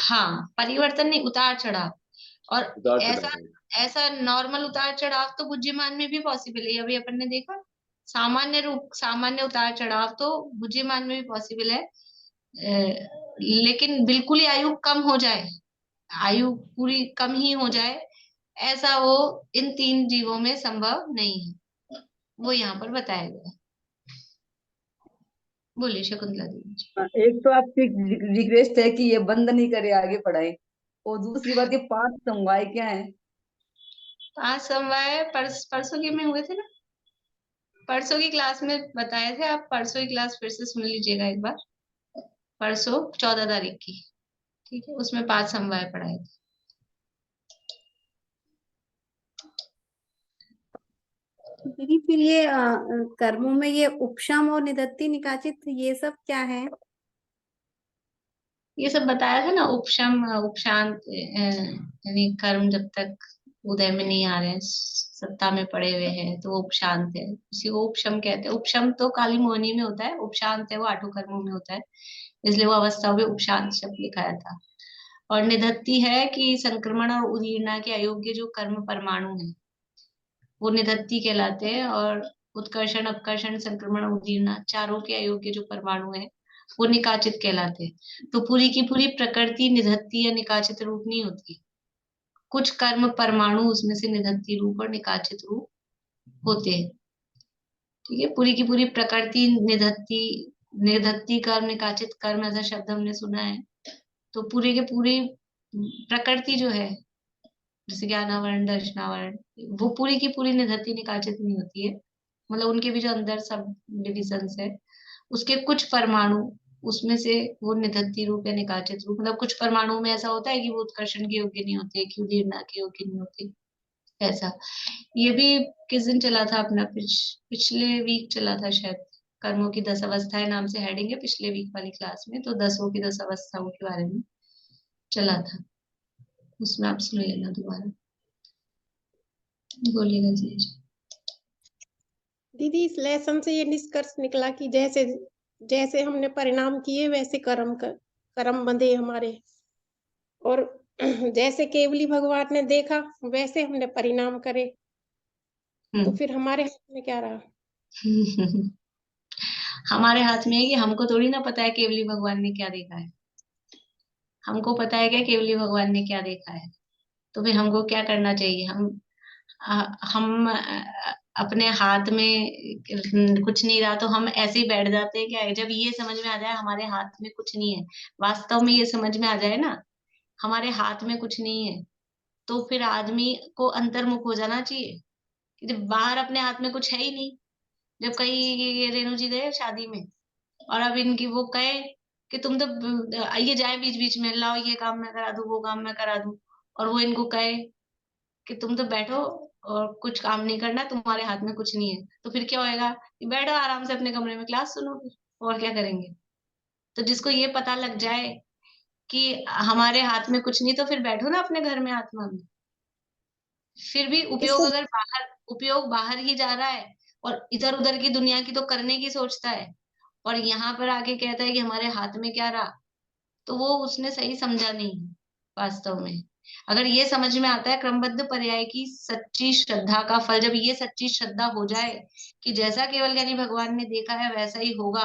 हाँ, परिवर्तन नहीं, उतार चढ़ाव। और उतार ऐसा चढ़ाव। ऐसा नॉर्मल उतार चढ़ाव तो बुद्धिमान में भी पॉसिबल है, अभी अपन ने देखा। सामान्य रूप, सामान्य उतार चढ़ाव तो बुद्धिमान में भी पॉसिबल है। लेकिन बिल्कुल ही आयु कम हो जाए, आयु पूरी कम ही हो जाए, ऐसा वो इन 3 जीवों में संभव नहीं है। वो यहाँ पर बताया गया है। बोलिए शकुंतला देवी जी। एक तो आपकी रिक्वेस्ट है कि ये बंद नहीं करे, आगे पढ़ाए। और दूसरी बात, ये 5 समवाय क्या है? 5 समवाय परसों के में हुए थे ना, परसों की क्लास में बताए थे। आप परसों की क्लास फिर से सुन लीजिएगा एक बार, परसों 14 तारीख की, ठीक है, उसमें 5 समवाय पढ़ाए थे। दीदी फिर ये कर्मों में ये उपशम और निदत्ति निकाचित ये सब क्या है? ये सब बताया था ना, उपशम उपशांत, यानी कर्म जब तक उदय में नहीं आ रहे हैं, सत्ता में पड़े हुए हैं, तो वो उपशांत है, उसी को उपशम कहते हैं। उपशम तो काली मोहनी में होता है, उपशांत है वो आठों कर्मों में होता है, इसलिए वो अवस्थाओं में उपशांत शब्द लिखाया था। और निधत्ति है कि संक्रमण और उदीर्णा के अयोग्य जो कर्म परमाणु है वो निधत्ति कहलाते हैं। और उत्कर्षण, अपकर्षण, संक्रमण, उदीर्णा चारों के अयोग्य जो परमाणु है वो निकाचित कहलाते हैं। तो पूरी की पूरी प्रकृति निधत्ति या निकाचित रूप नहीं होती, कुछ कर्म परमाणु उसमें से निधत्ति रूप और निकाचित रूप होते हैं, ठीक है। पूरी की पूरी प्रकृति निधत्ति, निधत्ति कर्म, निकाचित कर्म, ऐसा शब्द हमने सुना है। तो पूरी के पूरी प्रकृति जो है, जैसे ज्ञानावरण, दर्शनावरण, वो पूरी की पूरी निधत्ति निकाचित नहीं होती है, मतलब उनके भी जो अंदर सब डिविजन्स है, उसके कुछ परमाणु उसमें से वो निधत्ति रूप या निकाचित रूप, मतलब कुछ परमाणु में ऐसा होता है कि वो उत्कर्षण के योग्य नहीं होते, कि उदीर्णा के योग्य नहीं होते, ऐसा। ये भी किस दिन चला था अपना, पिछले वीक चला था शायद, कर्मों की 10 अवस्थाएं नाम से हेडिंग है पिछले वीक वाली क्लास में, तो 10 की 10 अवस्थाओं के बारे में चला था, उसमें आप सुन लेना दोबारा। बोलिएगा जी। दीदी इस लेसन से ये निष्कर्ष निकला कि जैसे जैसे हमने परिणाम किए वैसे कर्म बंधे हमारे, और जैसे केवली भगवान ने देखा वैसे हमने परिणाम करे, तो फिर हमारे हाथ में क्या रहा? हमारे हाथ में है कि हमको थोड़ी ना पता है केवली भगवान ने क्या देखा है, हमको पता है क्या केवली भगवान ने क्या देखा है। तो फिर हमको क्या करना चाहिए, हम अपने हाथ में कुछ नहीं रहा तो हम ऐसे ही बैठ जाते हैं क्या? जब ये समझ में आ जाए हमारे हाथ में कुछ नहीं है, वास्तव में ये समझ में आ जाए ना हमारे हाथ में कुछ नहीं है, तो फिर आदमी को अंतर्मुख हो जाना चाहिए कि जब बाहर अपने हाथ में कुछ है ही नहीं। जब कहीं ये रेणु जी गए शादी में, और अब इनकी वो कहे कि तुम तो आइए जाए बीच बीच में, लाओ ये काम मैं करा दूं, वो काम मैं करा दूं, और वो इनको कहे कि तुम तो बैठो और कुछ काम नहीं करना, तुम्हारे हाथ में कुछ नहीं है, तो फिर क्या होएगा कि बैठो आराम से अपने कमरे में क्लास सुनो, फिर और क्या करेंगे। तो जिसको ये पता लग जाए कि हमारे हाथ में कुछ नहीं, तो फिर बैठो ना अपने घर में आत्मा में। फिर भी उपयोग इसको अगर उपयोग बाहर ही जा रहा है और इधर उधर की दुनिया की तो करने की सोचता है, और यहाँ पर आके कहता है कि हमारे हाथ में क्या रहा, तो वो उसने सही समझा नहीं है वास्तव में। अगर ये समझ में आता है क्रमबद्ध पर्याय की सच्ची श्रद्धा का फल, जब ये सच्ची श्रद्धा हो जाए कि जैसा केवल ज्ञानी भगवान ने देखा है वैसा ही होगा,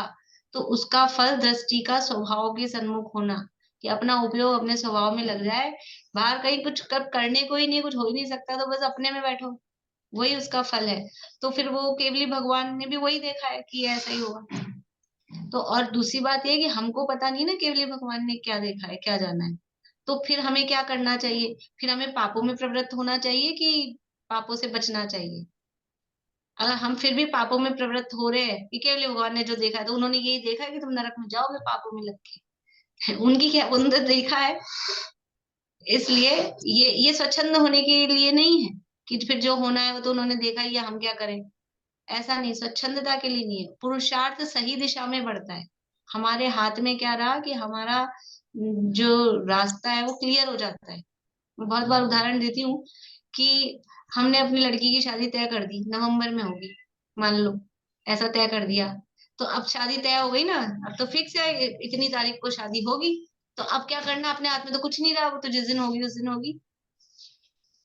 तो उसका फल दृष्टि का स्वभाव के सन्मुख होना, कि अपना उपयोग अपने स्वभाव में लग जाए, बाहर कहीं कुछ करने को ही नहीं, कुछ हो ही नहीं सकता, तो बस अपने में बैठो, वही उसका फल है। तो फिर वो केवली भगवान ने भी वही देखा है कि ऐसा ही होगा। तो और दूसरी बात ये है कि हमको पता नहीं ना केवली भगवान ने क्या देखा है, क्या जाना है, तो फिर हमें क्या करना चाहिए, फिर हमें पापों में प्रवृत्त होना चाहिए कि पापों से बचना चाहिए। अगर हम फिर भी पापों में प्रवृत्त हो रहे हैं कि केवली भगवान ने जो देखा है, तो उन्होंने यही देखा है कि तुम नरक में जाओगे पापों में लग के। उनकी क्या, उन्होंने देखा है, इसलिए ये स्वच्छंद होने के लिए नहीं है कि फिर जो होना है वो तो उन्होंने देखा ही है, हम क्या करें, ऐसा नहीं, स्वच्छंदता के लिए नहीं है। पुरुषार्थ सही दिशा में बढ़ता है, हमारे हाथ में क्या रहा कि हमारा जो रास्ता है वो क्लियर हो जाता है। मैं बहुत बार उदाहरण देती हूँ कि हमने अपनी लड़की की शादी तय कर दी, नवंबर में होगी, मान लो ऐसा तय कर दिया, तो अब शादी तय हो गई ना, अब तो फिक्स है इतनी तारीख को शादी होगी, तो अब क्या करना, अपने हाथ में तो कुछ नहीं रहा, वो तो जिस दिन होगी उस दिन होगी,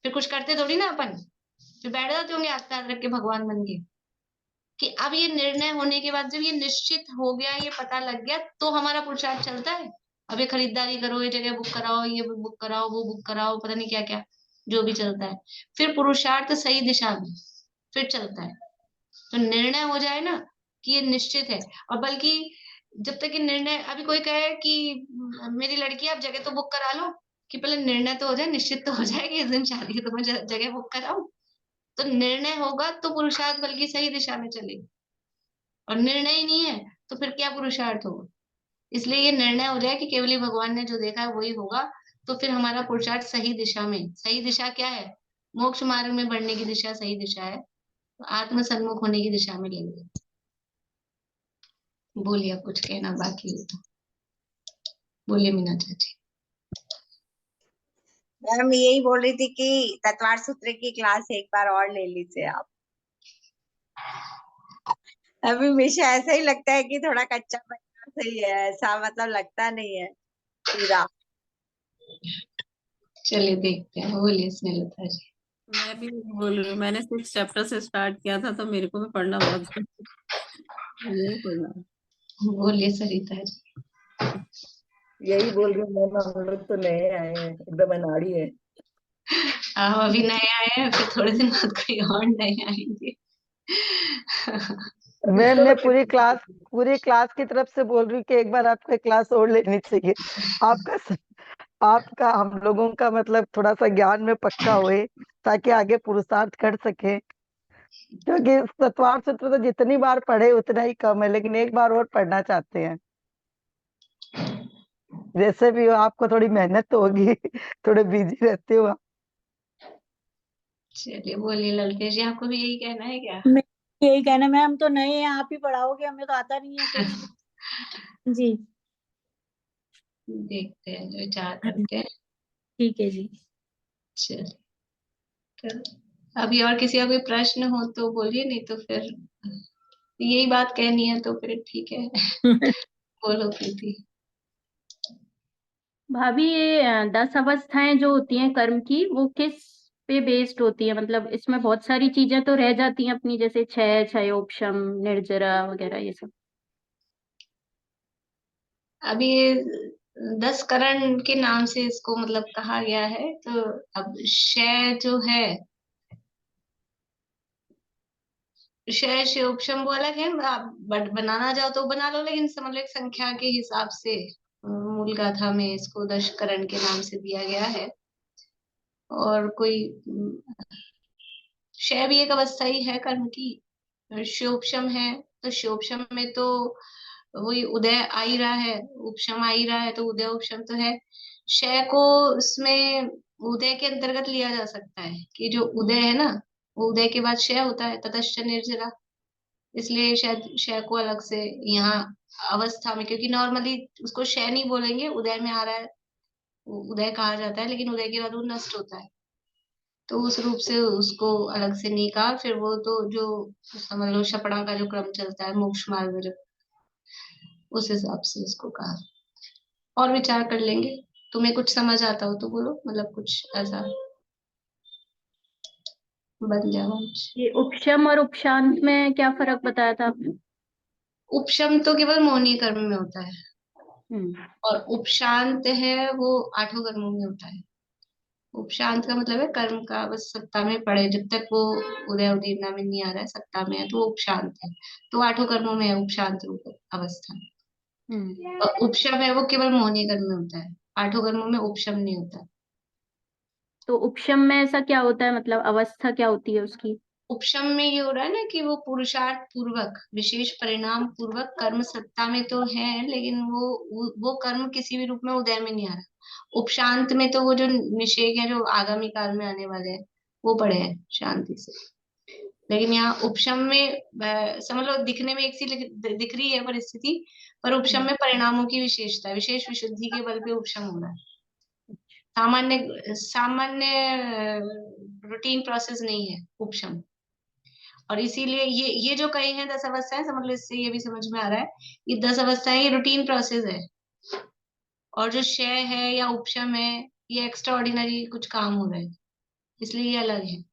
फिर कुछ करते थोड़ी ना अपन, फिर बैठ जाते होंगे हाथ पे हाथ रख के भगवान बन के। कि अब ये निर्णय होने के बाद जब ये निश्चित हो गया, ये पता लग गया, तो हमारा पुरुषार्थ चलता है। अब ये खरीदारी करो, ये जगह बुक कराओ, ये बुक कराओ, वो बुक कराओ, पता नहीं क्या क्या जो भी चलता है, फिर पुरुषार्थ सही दिशा में फिर चलता है। तो निर्णय हो जाए ना कि ये निश्चित है, और बल्कि जब तक ये निर्णय, अभी कोई कहे कि मेरी लड़की आप जगह तो बुक करा लो, कि पहले निर्णय तो हो जाए, निश्चित तो हो जाए कि इस दिन शादी है, तो मैं जगह बुक कराऊं, तो निर्णय होगा तो पुरुषार्थ बल्कि सही दिशा में चलेगा, और निर्णय ही नहीं है तो फिर क्या पुरुषार्थ होगा। इसलिए ये निर्णय हो जाए कि केवली भगवान ने जो देखा है वही होगा, तो फिर हमारा पुरुषार्थ सही दिशा में। सही दिशा क्या है? मोक्ष मार्ग में बढ़ने की दिशा सही दिशा है, तो आत्म सन्मुख होने की दिशा में लेंगे। बोलिए, अब कुछ कहना बाकी हो तो बोलिए मीना चाची। मैम यही बोल रही थी कि तत्वार सूत्र की क्लास एक बार और ले लीजिए आप। अभी हमेशा ऐसा ही लगता है कि थोड़ा कच्चा पक्का सही है, ऐसा मतलब लगता नहीं है पूरा। चलिए देखते हैं, बोलिए स्नेहलता जी। मैं भी बोल रही हूँ, मैंने 6 चैप्टर से स्टार्ट किया था, तो मेरे को भी पढ़ना बहुत यही पढ़ना है। बोलिए सरिता जी। यही बोल रही हूँ मैम, हम लोग तो नए आए हैं, एकदम अनाड़ी है। आप अभी नए आए हैं, फिर थोड़े दिन बाद कोई और नए आएंगे। मैं पूरी क्लास की तरफ से बोल रही हूँ कि एक बार आपका क्लास और लेनी चाहिए। आपका हम लोगों का मतलब थोड़ा सा ज्ञान में पक्का हुए, ताकि आगे पुरुषार्थ कर सके। क्योंकि तत्वार सूत्र तो जितनी बार पढ़े उतना ही कम है, लेकिन एक बार और पढ़ना चाहते हैं। जैसे भी हो, आपको थोड़ी मेहनत तो होगी, थोड़े बिजी रहते हो आप। चलिए बोलिए ललतेश जी, आपको भी यही कहना है क्या? मैं यही कहना, मैम तो नए हैं, आप ही पढ़ाओगे, हमें तो आता नहीं है कुछ। जी देखते हैं, जो विचार करते हैं। ठीक है जी। चलिए, तो अभी और किसी का कोई प्रश्न हो तो बोलिए, नहीं तो फिर यही बात कहनी है तो फिर ठीक है। बोलो प्रीति। भाभी ये 10 अवस्थाएं जो होती हैं कर्म की, वो किस पे बेस्ड होती है? मतलब इसमें बहुत सारी चीजें तो रह जाती हैं अपनी, जैसे क्षय, क्षयोपशम, निर्जरा वगैरह ये सब। अभी ये 10 करण के नाम से इसको मतलब कहा गया है, तो अब क्षय जो है, क्षय क्षयोपशम वो अलग है। आप बनाना चाहो तो बना लो, लेकिन समझ लो एक संख्या के हिसाब से मूल गाथा में इसको 10 करण के नाम से दिया गया है। और कोई क्षय भी एक अवस्था ही है कर्म की। क्षयोपशम है, तो क्षयोपशम में तो वही उदय आ ही रहा है, उपशम आ ही रहा है, तो उदय उपशम तो है। क्षय को इसमें उदय के अंतर्गत लिया जा सकता है कि जो उदय है ना, वो उदय के बाद क्षय होता है, ततश्च निर्जरा। इसलिए शायद क्षय को अलग से यहाँ अवस्था में, क्योंकि नॉर्मली उसको क्षय नहीं बोलेंगे, उदय में आ रहा है, उदय कहा जाता है, लेकिन उदय के बाद वो नष्ट होता है, तो उस रूप से उसको अलग से नहीं कहा। फिर वो तो जो समझ लो छपड़ा का जो क्रम चलता है मोक्ष मार्ग में, जो उस हिसाब से उसको कहा। और विचार कर लेंगे। तुम्हें कुछ समझ आता हो तो बोलो, मतलब कुछ ऐसा बन जाओ। ये उपशम और उपशांत में क्या फर्क बताया था आपने? उपशम तो केवल मौनी कर्म में होता है, हम्म। और उपशांत है वो 8 कर्मों में होता है। उपशांत का मतलब है कर्म का बस सत्ता में पड़े, जब तक वो उदय उदीरना में नहीं आ रहा है, सत्ता में है, तो वो उपशांत है। तो 8 कर्मों में है उपशांत रूप अवस्था। और उपशम है वो केवल मौनी कर्म में होता है, 8 कर्मों में उपशम नहीं होता। तो उपशम में ऐसा क्या होता है, मतलब अवस्था क्या होती है उसकी? उपशम में ये हो रहा है ना कि वो पुरुषार्थ पूर्वक, विशेष परिणाम पूर्वक कर्म सत्ता में तो है, लेकिन वो कर्म किसी भी रूप में उदय में नहीं आ रहा। उपशांत में तो वो जो निषेध है, जो आगामी काल में आने वाले हैं, वो पड़े हैं शांति से। लेकिन यहाँ उपशम में समझ लो दिखने में एक सी दिख रही है परिस्थिति, पर उपशम में परिणामों की विशेषता, विशेष विशुद्धि के बल पे उपशम हो रहा है। सामान्य सामान्य रूटीन प्रोसेस नहीं है उपशम। और इसीलिए ये जो कहे हैं 10 अवस्थाएं, समझ लो इससे ये भी समझ में आ रहा है, ये 10 अवस्थाएं ये रूटीन प्रोसेस है। और जो क्षय है या उपशम है, ये एक्स्ट्रा ऑर्डिनरी कुछ काम हो रहा है, इसलिए ये अलग है।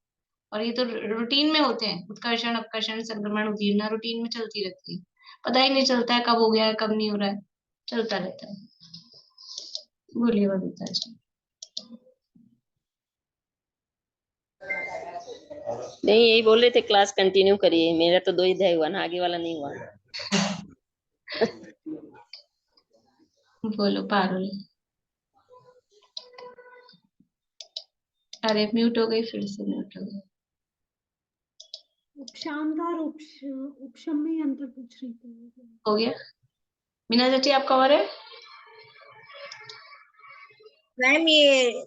और ये तो रूटीन में होते हैं, उत्कर्षण अपकर्षण संक्रमण उदीरना रूटीन में चलती रहती है, पता ही नहीं चलता है कब हो गया है कब नहीं हो रहा है, चलता रहता है। बोलिए बबीता जी। नहीं, यही बोल रहे थे क्लास कंटिन्यू करिए, मेरा तो 2 ही अध्याय हुआ ना, आगे वाला नहीं हुआ। बोलो पारुल। अरे म्यूट हो गई, फिर से म्यूट हो गई। उपशांत और उपशम में ही अंतर पूछ रही थी। हो गया मीना जी, आपका और है? मैम ये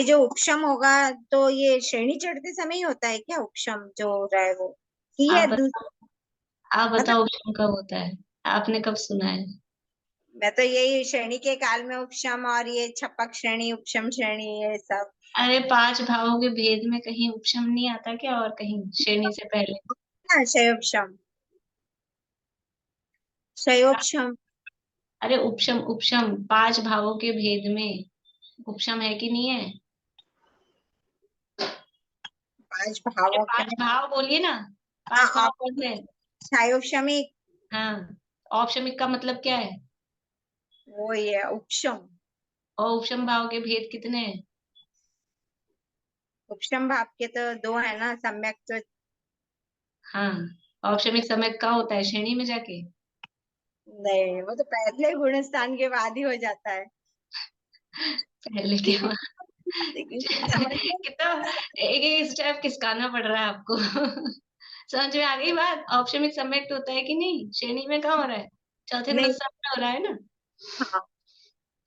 जो उपशम होगा तो ये श्रेणी चढ़ते समय ही होता है क्या? उपशम जो हो रहा है वो कि है आप बताओ उपशम कब होता है? आपने कब सुना है? मैं तो यही श्रेणी के काल में उपशम और ये छपक श्रेणी, उपशम श्रेणी, ये सब। अरे 5 भावों के भेद में कहीं उपशम नहीं आता क्या? और कहीं श्रेणी से पहले? हाँ, शयोपशम, शयोपशम। अरे उपशम 5 भावों के भेद में उपशम है कि नहीं है? 5 भावों के 5 भाव बोलिए ना, 5 भाव कौन से हैं? छायोपशमिक। हाँ, औपशमिक का मतलब क्या है? वो ये उपशम। और उपशम भाव के भेद कितने हैं? उपशम भाव के तो 2 है ना, सम्यक तो। हाँ, औपशमिक सम्यक का होता है श्रेणी में जाके। नहीं, वो तो पहले गुणस्थान के बाद ही हो जाता है। पहले के बाद कितना एक स्टेप खिसकाना पड़ रहा है आपको। समझ में आ गई बात? औपशमिक सम्यक होता है कि नहीं? श्रेणी में कहाँ हो रहा है? चौथे नहीं। गुणस्थान में हो रहा है ना? हाँ,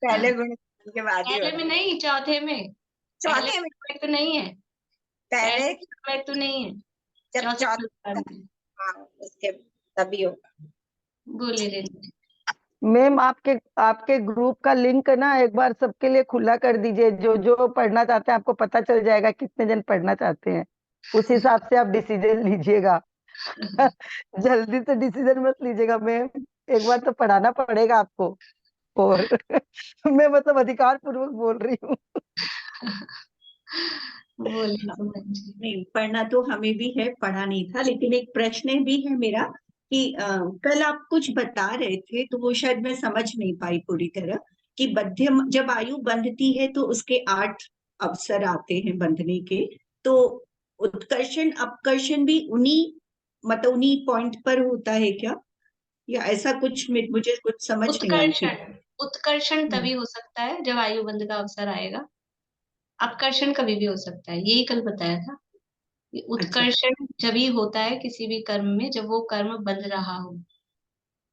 पहले गुणस्थान के बाद ही हो पहले रहा में है। नहीं, चौथे में। पहले चौथे में सम्यक तो नहीं है, पहले पहले सम्यक तो नहीं है, जब चौथे चौथा, गुणस्थान में। हाँ, उसके तभी होगा। बोले रेनू। मैम आपके ग्रुप का लिंक ना एक बार सबके लिए खुला कर दीजिए, जो जो पढ़ना चाहते हैं आपको पता चल जाएगा कितने जन पढ़ना चाहते हैं, उस हिसाब से आप डिसीजन लीजिएगा। जल्दी से डिसीजन मत लीजिएगा मैम, एक बार तो पढ़ाना पड़ेगा आपको। और मैं मतलब अधिकार पूर्वक बोल रही हूँ। बोले सुमन जी। नहीं, पढ़ना तो हमें भी है, पढ़ा नहीं था, लेकिन एक प्रश्न भी है मेरा कि कल आप कुछ बता रहे थे तो वो शायद मैं समझ नहीं पाई पूरी तरह कि बंध्य जब आयु बंधती है तो उसके 8 अवसर आते हैं बंधने के, तो उत्कर्षण अपकर्षण भी उन्हीं पॉइंट पर होता है क्या, या ऐसा कुछ? मुझे कुछ समझ नहीं आई थी। उत्कर्षण तभी हो सकता है जब आयु बंध का अवसर आएगा। अपकर्षण कभी भी हो सकता है, यही कल बताया था। कि उत्कर्षण जब ही होता है किसी भी कर्म में जब वो कर्म बंध रहा हो।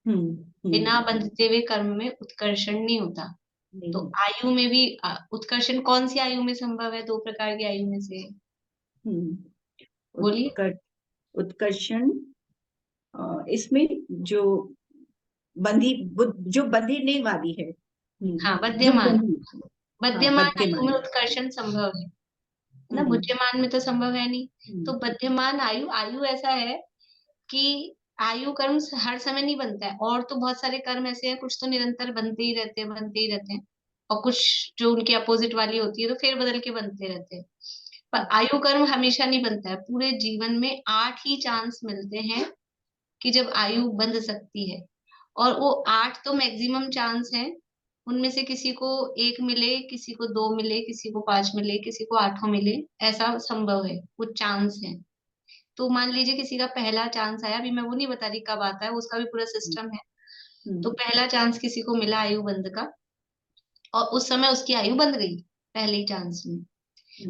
बिना बंधते हुए कर्म में उत्कर्षण नहीं होता। तो आयु में भी उत्कर्षण कौन सी आयु में संभव है? 2 प्रकार की आयु में से बोलिए। उत्कर्षण इसमें जो बंधने वाली है। हाँ, बध्यमान बध्यमान आयु में उत्कर्षण संभव है ना, बुद्धिमान में तो संभव है नहीं। तो बध्यमान आयु ऐसा है कि आयु कर्म हर समय नहीं बनता है, और तो बहुत सारे कर्म ऐसे हैं, कुछ तो निरंतर बनते ही रहते हैं, और कुछ जो उनकी अपोजिट वाली होती है तो फिर बदल के बनते रहते हैं। पर आयु कर्म हमेशा नहीं बनता है। पूरे जीवन में 8 ही चांस मिलते हैं कि जब आयु बंध सकती है, और वो 8 तो मैक्सिमम चांस है। उनमें से किसी को 1 मिले, किसी को 2 मिले, किसी को 5 मिले, किसी को 8 मिले, ऐसा संभव है, वो चांस है। तो मान लीजिए किसी का पहला चांस आया, अभी मैं वो नहीं बता रही कब आता है, उसका भी पूरा सिस्टम है। तो पहला चांस किसी को मिला आयु बंध का, और उस समय उसकी आयु बंध गई पहले ही चांस में।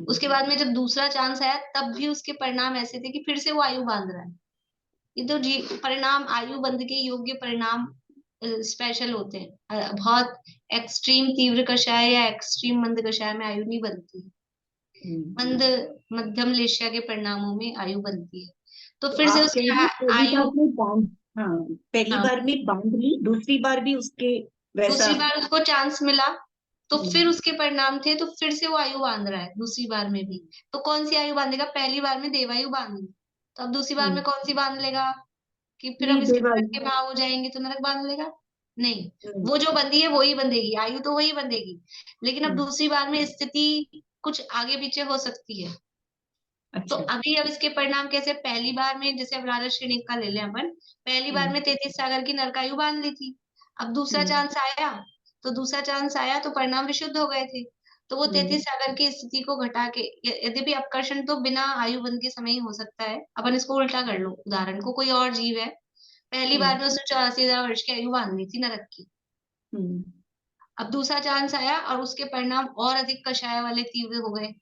उसके बाद में जब दूसरा चांस आया तब भी उसके परिणाम ऐसे थे कि फिर से वो आयु बांध रहा है। ये तो परिणाम आयु बंध के योग्य परिणाम स्पेशल होते हैं। बहुत एक्सट्रीम तीव्र कषाय या एक्सट्रीम मंद कषाय में आयु नहीं बनती। मंद मध्यम लेशिया के परिणामों में आयु बनती है। तो फिर से उसकी आयु पहली बार में बांध ली, दूसरी बार भी उसके वैसा, दूसरी बार उसको चांस मिला तो फिर उसके परिणाम थे, तो फिर से वो आयु बांध रहा है दूसरी बार में भी। तो कौन सी आयु बांधेगा? पहली बार में देवायु बांध ली, तो अब दूसरी बार में कौन सी बांध लेगा? कि फिर अब इसके नरक के भाव हो जाएंगे तो नरक बांध लेगा? नहीं, वो जो बंधी है वही बंधेगी, आयु तो वही बंधेगी, लेकिन अब दूसरी बार में स्थिति कुछ आगे पीछे हो सकती है। तो अभी अब इसके परिणाम कैसे? पहली बार में जैसे अब राजा श्रेणी का ले लें अपन, पहली बार में 33 सागर की नरकायु बांध ली थी। अब दूसरा चांस आया, तो परिणाम विशुद्ध हो गए थे। तो वो 33 सागर की स्थिति को घटा के, यद्यपि अपकर्षण तो बिना आयु बंध के समय ही हो सकता है। अपन इसको उल्टा कर लो, उदाहरण को कोई और जीव है, पहली बार में उसने 84,000 वर्ष की आयु बांध ली थी नरक की। अब दूसरा चांस आया और उसके परिणाम और अधिक कषाय वाले तीव्र हो गए,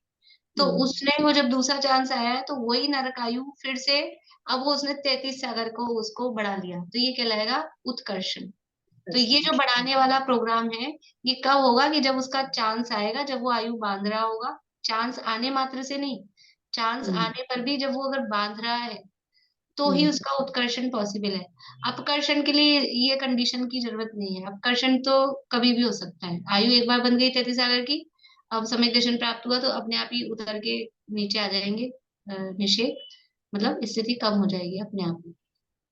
तो उसने वो जब दूसरा चांस आया है तो वही नरक आयु फिर से अब वो उसने 33 सागर को उसको बढ़ा लिया, तो ये कहलाएगा उत्कर्षण। तो ये जो बढ़ाने वाला प्रोग्राम है ये कब होगा कि जब उसका चांस आएगा, जब वो आयु बांध रहा होगा। चांस आने मात्र से नहीं, चांस आने पर भी जब वो अगर बांध रहा है तो ही उसका उत्कर्षण पॉसिबल है। अपकर्षण के लिए ये कंडीशन की जरूरत नहीं है, अपकर्षण तो कभी भी हो सकता है। आयु एक बार बन गई 33 सागर की, अब सम्यक दर्शन प्राप्त हुआ तो अपने आप ही उतर के नीचे आ जाएंगे, निषेध मतलब स्थिति कम हो जाएगी अपने आप में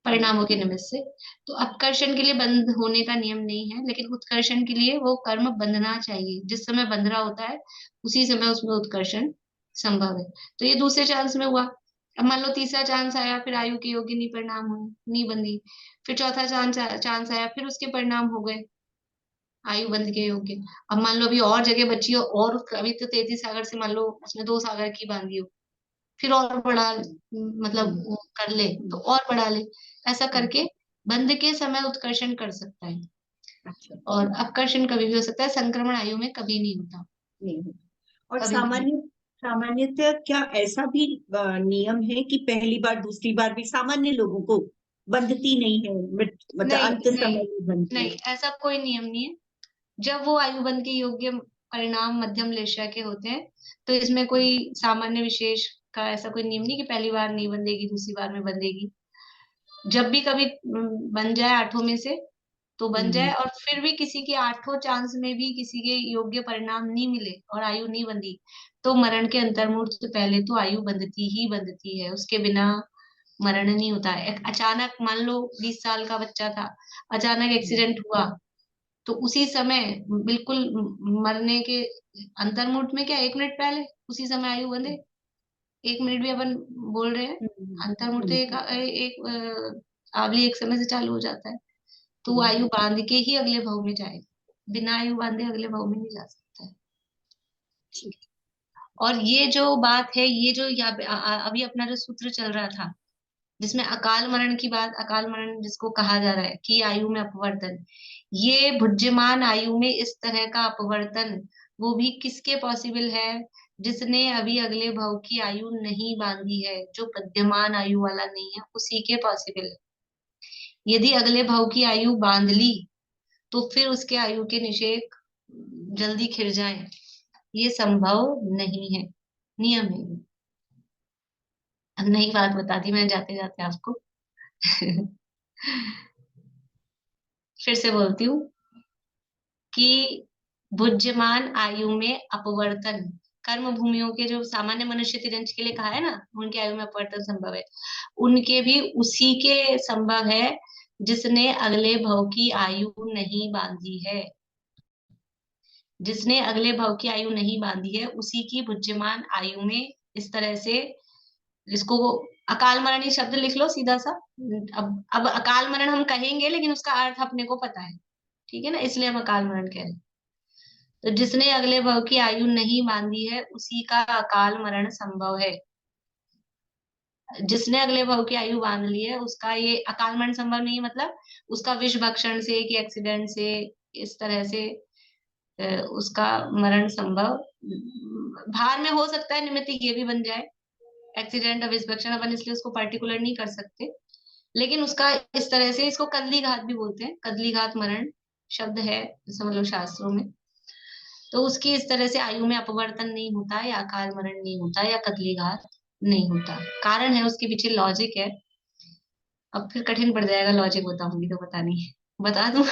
परिणामों के निमित्त से। तो अपकर्षण के लिए बंद होने का नियम नहीं है, लेकिन उत्कर्षण के लिए वो कर्म बंधना चाहिए। जिस समय बंध रहा होता है उसी समय उसमें उत्कर्षण संभव है। तो ये दूसरे चांस में हुआ। अब मान लो तीसरा चांस आया, फिर आयु के योग्य नहीं परिणाम हुए, नहीं बंधी। फिर चौथा चांस आया, फिर उसके परिणाम हो गए आयु बंध के योग्य। अब मान लो अभी और जगह बची हो, और अभी तो 33 सागर से मान लो उसने 2 सागर की बांधी हो, फिर और बढ़ा मतलब वो कर ले तो और बढ़ा ले, ऐसा करके बंध के समय उत्कर्षण कर सकता है। और अपकर्षण कभी भी हो सकता है, संक्रमण आयु में कभी नहीं होता। नहीं। और कभी भी नहीं। सामान्यतः क्या ऐसा भी नियम है कि पहली बार दूसरी बार भी सामान्य लोगों को बंधती नहीं है, मतलब नहीं अंत समय नहीं में बनती नहीं, है? ऐसा कोई नियम नहीं है। जब वो आयु बंध के योग्य परिणाम मध्यम लेशा के होते हैं तो इसमें कोई सामान्य विशेष का ऐसा कोई नियम नहीं कि पहली बार नहीं बंधेगी दूसरी बार में बंधेगी। जब भी कभी बन जाए आठों में से तो बन जाए, और फिर भी किसी के आठों चांस में भी किसी के योग्य परिणाम नहीं मिले और आयु नहीं बंधी, तो मरण के अंतर्मुहूर्त पहले तो आयु बंधती है, उसके बिना मरण नहीं होता है। अचानक मान लो 20 साल का बच्चा था, अचानक एक्सीडेंट हुआ, तो उसी समय बिल्कुल मरने के अंतर्मुहूर्त में क्या 1 मिनट पहले उसी समय आयु बंधे। 1 मिनट भी अपन बोल रहे हैं, अंतर्मुहूर्त एक आवली एक समय से चालू हो जाता है, तो वो आयु बांध के ही अगले भाव में जाएगा, बिना आयु बांधे अगले भाव में नहीं जा सकता है। और ये जो बात है, ये जो अभी अपना जो सूत्र चल रहा था जिसमें अकाल मरण की बात, अकाल मरण जिसको कहा जा रहा है कि आयु में अपवर्तन, ये भुज्यमान आयु में इस तरह का अपवर्तन वो भी किसके पॉसिबल है? जिसने अभी अगले भाव की आयु नहीं बांधी है, जो पद्यमान आयु वाला नहीं है, उसी के पॉसिबल है। यदि अगले भाव की आयु बांध ली तो फिर उसके आयु के निषेक जल्दी खिर जाए, ये संभव नहीं है, नियम है। अब नई बात बता दी मैंने जाते जाते आपको। फिर से बोलती हूँ कि भुज्यमान आयु में अपवर्तन, कर्म भूमियों के जो सामान्य मनुष्य तिरंज के लिए कहा है ना, उनके आयु में अपवर्तन संभव है, उनके भी उसी के संभव है जिसने अगले भव की आयु नहीं बांधी है। जिसने अगले भव की आयु नहीं बांधी है उसी की भुज्यमान आयु में इस तरह से, इसको अकाल मरण ही शब्द लिख लो सीधा सा। अब अकाल मरण हम कहेंगे लेकिन उसका अर्थ अपने को पता है, ठीक है ना, इसलिए हम अकाल मरण कह रहे हैं। तो जिसने अगले भव की आयु नहीं बांधी है उसी का अकाल मरण संभव है। जिसने अगले भव की आयु बांध ली है उसका ये अकाल मरण संभव नहीं, मतलब उसका विष भक्षण से कि एक्सीडेंट से इस तरह से उसका मरण संभव भार में हो सकता है, निमित्त ये भी बन जाए एक्सीडेंट और विष भक्षण, अपन इसलिए उसको पर्टिकुलर नहीं कर सकते, लेकिन उसका इस तरह से, इसको कदली घात भी बोलते हैं, कदली घात मरण शब्द है समझ लो शास्त्रों में। तो उसकी इस तरह से आयु में अपवर्तन नहीं होता, या अकाल मरण नहीं होता, या कदली घात नहीं होता। कारण है उसके पीछे लॉजिक है। अब फिर कठिन पड़ जाएगा लॉजिक बताऊंगी तो, पता नहीं बता दूं।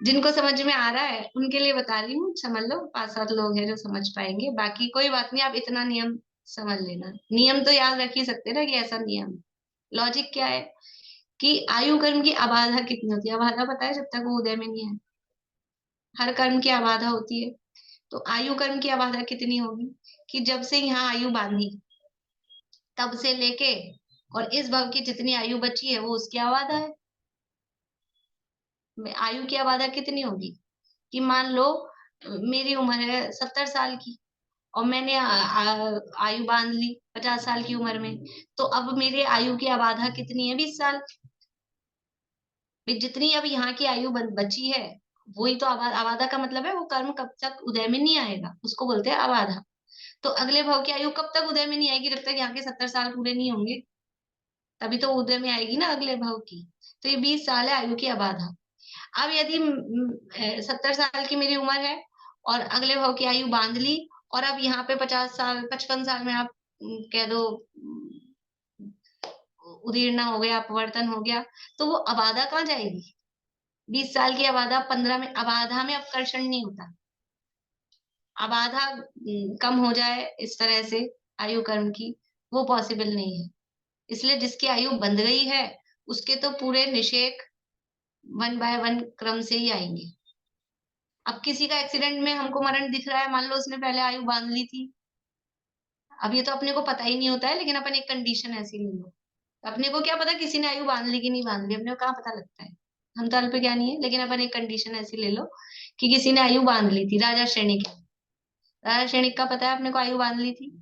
जिनको समझ में आ रहा है उनके लिए बता रही हूँ, समझ लो 5-7 लोग हैं जो समझ पाएंगे, बाकी कोई बात नहीं, आप इतना नियम समझ लेना। नियम तो याद रख ही सकते ना कि ऐसा नियम। लॉजिक क्या है कि आयु कर्म की अबाधा कितनी होती है? अबाधा पता है? जब तक वो उदय में नहीं है हर कर्म की अबाधा होती है। तो आयु कर्म की अबाधा कितनी होगी कि जब से यहाँ आयु बांधी तब से लेके और इस भव की जितनी आयु बची है वो उसकी अबाधा है। आयु की अबाधा कितनी होगी कि मान लो मेरी उम्र है 70 साल की और मैंने आयु बांध ली 50 साल की उम्र में, तो अब मेरे आयु की अबाधा कितनी है? 20 साल। जितनी अब यहाँ की आयु बची है वही तो अबाधा का मतलब है वो कर्म कब तक उदय में नहीं आएगा उसको बोलते हैं अबाधा। तो अगले भाव की आयु कब तक उदय में नहीं आएगी? जब तक यहाँ के 70 साल पूरे नहीं होंगे, तभी तो उदय में आएगी ना अगले भाव की। तो ये 20 साल है आयु की अबाधा। अब यदि 70 साल की मेरी उम्र है और अगले भाव की आयु बांध ली, और अब यहाँ पे 50 साल 55 साल में आप कह दो उदीर्ण हो गया, अपवर्तन हो गया, तो वो अबाधा कहाँ जाएगी? 20 साल की अबाधा 15 में, अबाधा में अपकर्षण नहीं होता। अबाधा कम हो जाए इस तरह से आयु कर्म की, वो पॉसिबल नहीं है। इसलिए जिसकी आयु बंध गई है उसके तो पूरे निषेक 1 बाय 1 क्रम से ही आएंगे। अब किसी का एक्सीडेंट में हमको मरण दिख रहा है, मान लो उसने पहले आयु बांध ली थी, अब ये तो अपने को पता ही नहीं होता है, लेकिन अपन एक कंडीशन ऐसी ले लो, अपने को क्या पता किसी ने आयु बांध ली कि नहीं बांध ली, अपने को कहाँ पता लगता है, हम तो अल्प ज्ञानी है। लेकिन अपन एक कंडीशन ऐसी ले लो कि किसी ने आयु बांध ली थी, राजा श्रेणिक। राजा श्रेणिक का पता है अपने को आयु बांध ली थी,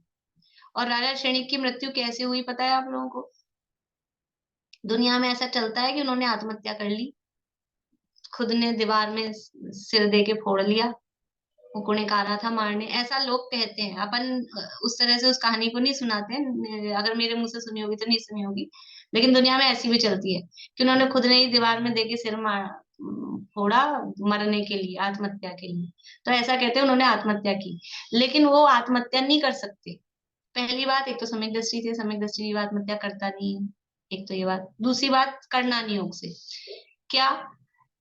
और राजा श्रेणिक की मृत्यु कैसे हुई पता है आप लोगों को? दुनिया में ऐसा चलता है कि उन्होंने आत्महत्या कर ली, खुद ने दीवार में सिर दे के फोड़ लिया, वो निकाला था मारने, ऐसा लोग कहते हैं। अपन उस तरह से उस कहानी को नहीं सुनाते हैं, अगर मेरे मुंह से सुनी होगी तो नहीं सुनी होगी, लेकिन दुनिया में ऐसी भी चलती है कि उन्होंने खुद ने ही दीवार में दे के सिर फोड़ा मरने के लिए, आत्महत्या के लिए। तो ऐसा कहते हैं उन्होंने आत्महत्या की, लेकिन वो आत्महत्या नहीं कर सकते। पहली बात, एक तो सम्यक दृष्टि थे, सम्यक दृष्टि आत्महत्या करता नहीं है, एक तो ये बात। दूसरी बात, करना नहीं योग से क्या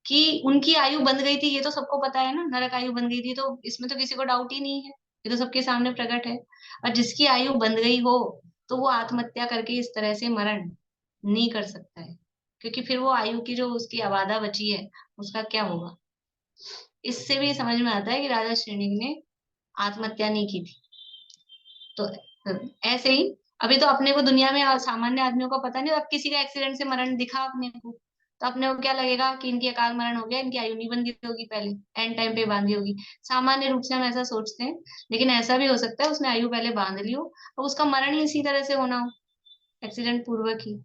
कि उनकी आयु बंध गई थी, ये तो सबको पता है ना, नरक आयु बंध गई थी, तो इसमें तो किसी को डाउट ही नहीं है, ये तो सबके सामने प्रकट है। और जिसकी आयु बंध गई हो तो वो आत्महत्या करके इस तरह से मरण नहीं कर सकता है, क्योंकि फिर वो आयु की जो उसकी अबाधा बची है उसका क्या होगा। इससे भी समझ में आता है कि राजा श्रेणिक ने आत्महत्या नहीं की थी। तो ऐसे ही अभी तो अपने को दुनिया में सामान्य आदमियों को पता नहीं, अब किसी का एक्सीडेंट से मरण दिखा अपने को, तो अपने को क्या लगेगा कि इनकी अकाल मरण हो गया, इनकी आयु नहीं बंधी होगी, पहले एंड टाइम पे बांधी होगी। सामान्य रूप से हम ऐसा सोचते हैं, लेकिन ऐसा भी हो सकता है उसने आयु पहले बांध ली हो और उसका मरण ही इसी तरह से होना हो, एक्सीडेंट पूर्वक ही।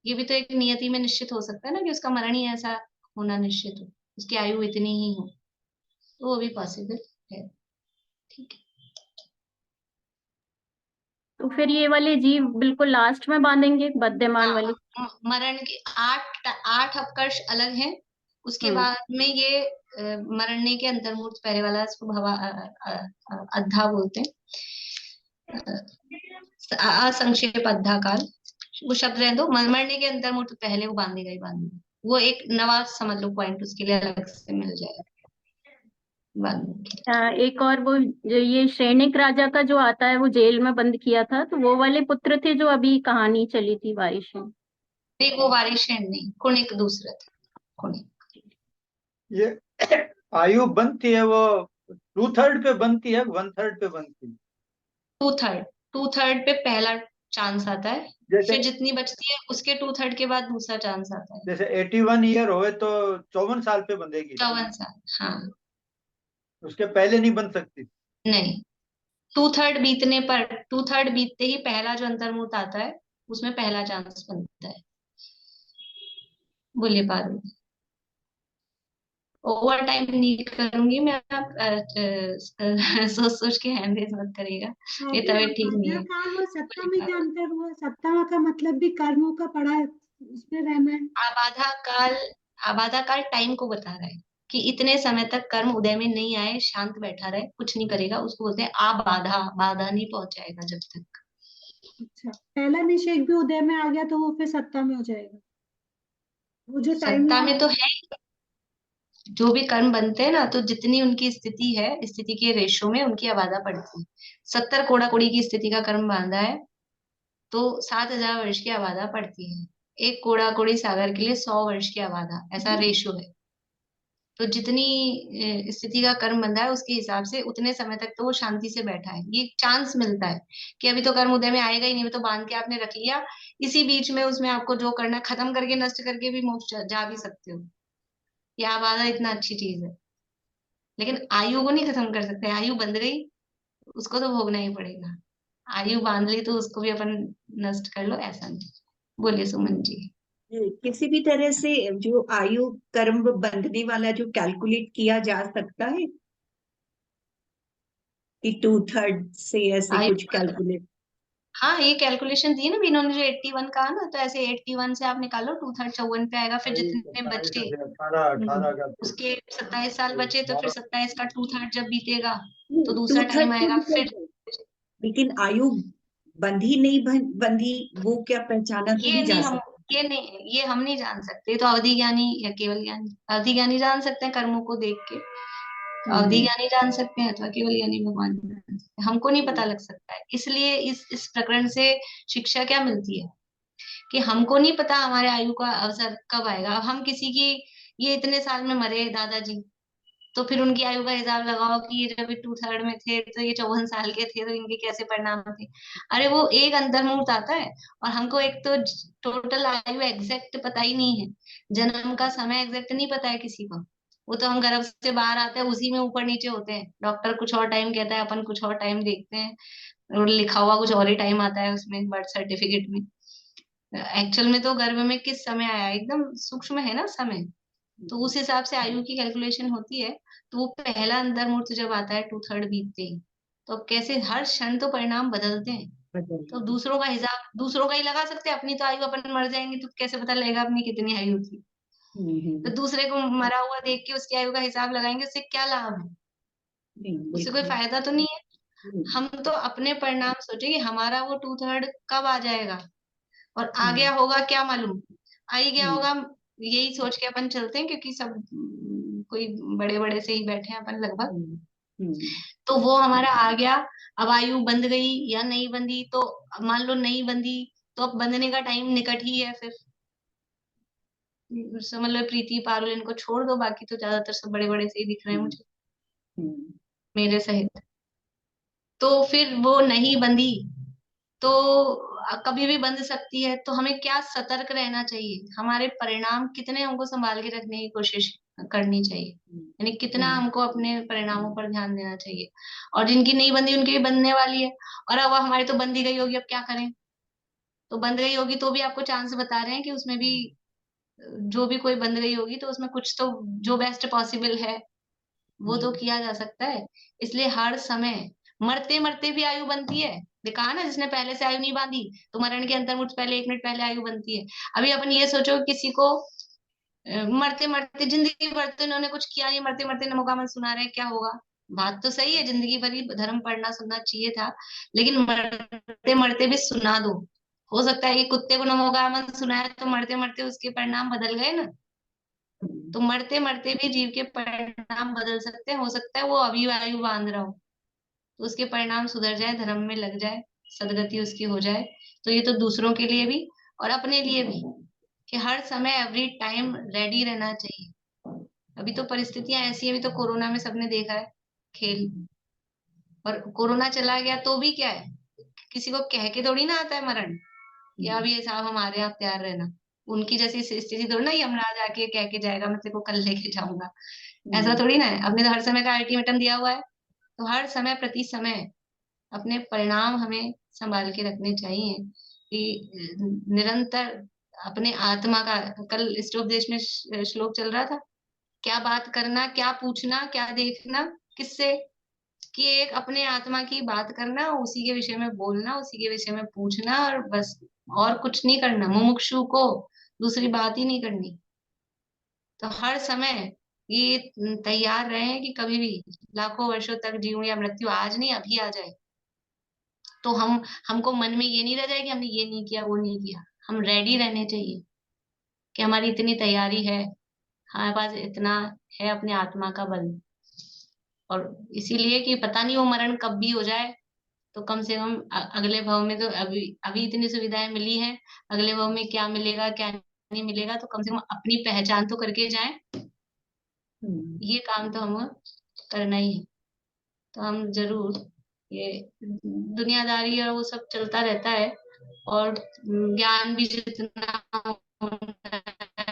ये भी तो एक नियति में निश्चित हो सकता है ना कि उसका मरण ही ऐसा होना निश्चित हो, उसकी आयु इतनी ही हो, तो वो भी पॉसिबल है। ठीक है, तो फिर ये वाले जीव बिल्कुल लास्ट में बांधेंगे, बद्यमान वाली। मरण के 8 अपकर्ष अलग हैं, उसके बाद में ये मरने के अंतर्मूर्त पहले वाला, इसको भवा अद्धा बोलते हैं, असंक्षेप अद्धा काल, वो शब्द रह दो। मरने के अंतर्मूर्त पहले वो बांधेगा ही बांधेगा, वो एक नवा समझ लो पॉइंट उसके लिए अलग से मिल जाएगा। एक और वो जो ये सैनिक राजा का जो आता है, वो जेल में बंद किया था, तो वो वाले पुत्र थे जो अभी कहानी चली थी वारिशेन। नहीं, वो वारिशेन नहीं, कुणिक दूसरा था, कुणिक। ये आयु बनती है वो 2/3 पे बनती है, 1/3 पे बनती है? 2/3 पे पहला चांस आता है, फिर जितनी बचती है उसके 2/3 के बाद दूसरा चांस आता है। जैसे 81 ईयर होए तो 54 साल पे बंधेगी। 54 साल, हाँ। उसके पहले नहीं बन सकती? नहीं, 2/3 बीतने पर, 2/3 बीतते ही पहला जो अंतर्मुहूर्त आता है उसमें पहला चांस बनता है। बोलिए पारुल। ओवर टाइम नहीं करूंगी मैं, आप सोच सोच के हैंड रेज मत करिएगा, ये तबीयत ठीक नहीं है। काल और सत्ता में क्या अंतर हुआ? सत्ता का मतलब भी कर्मों का पढ़ा है उसमें रामायण। आबाधा काल टाइम को बता रहा है कि इतने समय तक कर्म उदय में नहीं आए, शांत बैठा रहे, कुछ नहीं करेगा, उसको बोलते हैं आबाधा, बाधा नहीं पहुंचाएगा जब तक। अच्छा, पहला निषेक भी उदय में आ गया तो वो फिर सत्ता में हो जाएगा, वो जो टाइम सत्ता में तो है, जो भी कर्म बनते हैं ना, तो जितनी उनकी स्थिति है, स्थिति के रेशो में उनकी आबादा पड़ती है। 70 कोड़ा कोड़ी की स्थिति का कर्म बांधा है तो 7000 वर्ष की आबादा पड़ती है। एक कोड़ा कोड़ी सागर के लिए 100 वर्ष की आबादा, ऐसा रेशो है। तो जितनी स्थिति का कर्म बंधा है उसके हिसाब से उतने समय तक तो वो शांति से बैठा है। ये चांस मिलता है कि अभी तो कर्म उदय में आएगा ही नहीं, तो बांध के आपने रख लिया, इसी बीच में उसमें आपको जो करना खत्म करके नष्ट करके भी मोक्ष जा भी सकते हो। ये आबादा इतना अच्छी चीज है, लेकिन आयु को नहीं खत्म कर सकते। आयु बंध गई उसको तो भोगना ही पड़ेगा, आयु बांध ली तो उसको भी अपन नष्ट कर लो, ऐसा नहीं। बोलिए सुमन जी। किसी भी तरह से जो आयु कर्म बंधने वाला जो कैलकुलेट किया जा सकता है कि 2/3 से ऐसे आयु कुछ कैलकुलेट? हाँ, ये कैलकुलेशन दी है ना इन्होंने, जो 81 कहा ना, तो ऐसे 81 से आप निकालो 2/3 54 पे आएगा, फिर जितने बचे 18 का उसके 27 साल बचे, तो फिर 27 का 2/3 जब बीतेगा तो टू दूसरा टाइम थर्ड आएगा फिर। लेकिन आयु बंधी नहीं बंधी, वो क्या पहचाना ये थोड़ी जा नहीं हम सकता? ये नहीं ये हम नहीं जान सकते, तो अवधि ज्ञानी या केवल ज्ञानी, अवधि ज्ञानी जान सकते हैं कर्मों को देख के, अवधि ज्ञानी जान सकते हैं, अथवा केवल ज्ञानी भगवान जान सकते हैं। हमको नहीं पता लग सकता है। इसलिए इस प्रकरण से शिक्षा क्या मिलती है कि हमको नहीं पता हमारे आयु का अवसर कब आएगा। अब हम किसी की, ये इतने साल में मरे दादाजी, तो फिर उनकी आयु का हिसाब लगाओ कि ये जब 2/3 में थे तो ये 54 साल के थे, तो इनके कैसे परिणाम थे। अरे वो एक अंतर्मुहूर्त आता है, और हमको एक तो टोटल आयु एग्जैक्ट पता ही नहीं है, जन्म का समय एग्जैक्ट नहीं पता है किसी को। वो तो हम गर्भ से बाहर आते हैं उसी में ऊपर नीचे होते हैं, डॉक्टर कुछ और टाइम कहता है, अपन कुछ और टाइम देखते हैं, और लिखा हुआ कुछ और ही टाइम आता है उसमें बर्थ सर्टिफिकेट में। एक्चुअल में तो गर्भ में किस समय आया, एकदम सूक्ष्म है ना समय, तो उस हिसाब से आयु की कैलकुलेशन होती है। तो वो पहला अंतर्मुहूर्त जब आता है 2/3 बीतते ही, तो अब कैसे हर क्षण तो परिणाम बदलते हैं, तो दूसरों का हिसाब दूसरों का ही लगा सकते हैं, अपनी तो आयु अपन मर जाएंगे तो कैसे पता लगेगा अपनी कितनी आयु थी। तो दूसरे को मरा हुआ देख के उसकी आयु का हिसाब लगाएंगे, उससे क्या लाभ है, उससे कोई फायदा तो नहीं है। हम तो अपने परिणाम सोचे कि हमारा वो 2/3 कब आ जाएगा, और आ गया होगा क्या मालूम, आ ही गया होगा, यही सोच के अपन चलते हैं, क्योंकि सब कोई बड़े बड़े से ही बैठे हैं अपन लगभग। तो वो हमारा आ गया, अब आयु बंध गई या नहीं बंधी, तो मान लो नहीं बंधी, तो अब बंधने का टाइम निकट ही है, फिर समझ लो प्रीति पारुल इनको छोड़ दो, बाकी तो ज्यादातर सब बड़े बड़े से ही दिख रहे हैं मुझे, मेरे सहित। तो फिर वो नहीं बंधी तो कभी भी बंध सकती है, तो हमें क्या सतर्क रहना चाहिए, हमारे परिणाम कितने हमको संभाल के रखने की कोशिश करनी चाहिए, यानी कितना हमको अपने परिणामों पर ध्यान देना चाहिए। और जिनकी नहीं बंधी उनकी भी बंधने वाली है, और अब हमारी तो बंधी गई होगी, अब क्या करें। तो बंध गई होगी तो भी आपको चांस बता रहे हैं कि उसमें भी जो भी कोई बंध गई होगी तो उसमें कुछ तो जो बेस्ट पॉसिबल है वो तो किया जा सकता है। इसलिए हर समय मरते मरते भी आयु बनती है, देखा ना, जिसने पहले से आयु नहीं बांधी तो मरण के अंतर्मुहूर्त पहले 1 मिनट पहले आयु बनती है। अभी अपन ये सोचो किसी को मरते मरते जिंदगी भर तो इन्होंने कुछ किया नहीं, मरते मरते नमोकामन सुना रहे हैं, क्या होगा। बात तो सही है, जिंदगी भर ही धर्म पढ़ना सुनना चाहिए था, लेकिन मरते मरते भी सुना दो। हो सकता है कि कुत्ते को नमोकामन सुनाया तो मरते मरते उसके परिणाम बदल गए ना, तो मरते मरते भी जीव के परिणाम बदल सकते हैं। हो सकता है वो अभी आयु बांध रहा हो तो उसके परिणाम सुधर जाए, धर्म में लग जाए, सदगति उसकी हो जाए। तो ये तो दूसरों के लिए भी और अपने लिए भी, कि हर समय एवरी टाइम रेडी रहना चाहिए। अभी तो परिस्थितियां ऐसी है, अभी तो कोरोना में सबने देखा है खेल, और कोरोना चला गया तो भी क्या है, किसी को कह के थोड़ी ना आता है मरण, या अभी साहब हमारे यहाँ तैयार रहना, उनकी जैसी स्थिति थोड़ी ना यमराज आके कह के जाएगा मैं तेरे को कल लेके जाऊंगा, ऐसा थोड़ी ना है। हमने तो हर समय का अल्टीमेटम दिया हुआ है, तो हर समय प्रति समय अपने परिणाम हमें संभाल के रखने चाहिए, कि निरंतर अपने आत्मा का, कल स्टोपदेश में श्लोक चल रहा था, क्या बात करना, क्या पूछना, क्या देखना, किससे, कि एक अपने आत्मा की बात करना, उसी के विषय में बोलना, उसी के विषय में पूछना, और बस और कुछ नहीं करना। मुमुक्षु को दूसरी बात ही नहीं करनी। तो हर समय ये तैयार रहे कि कभी भी लाखों वर्षों तक जीऊं या मृत्यु आज नहीं अभी आ जाए, तो हमको मन में ये नहीं रह जाए कि हमने ये नहीं किया वो नहीं किया। हम रेडी रहने चाहिए कि हमारी इतनी तैयारी है, हमारे पास इतना है अपने आत्मा का बल, और इसीलिए कि पता नहीं वो मरण कब भी हो जाए, तो कम से कम अगले भव में तो अभी अभी इतनी सुविधाएं मिली हैं, अगले भव में क्या मिलेगा क्या नहीं मिलेगा, तो कम से कम अपनी पहचान तो करके जाएं। ये काम तो हम करना ही है। तो हम जरूर, ये दुनियादारी और वो सब चलता रहता है, और ज्ञान भी जितना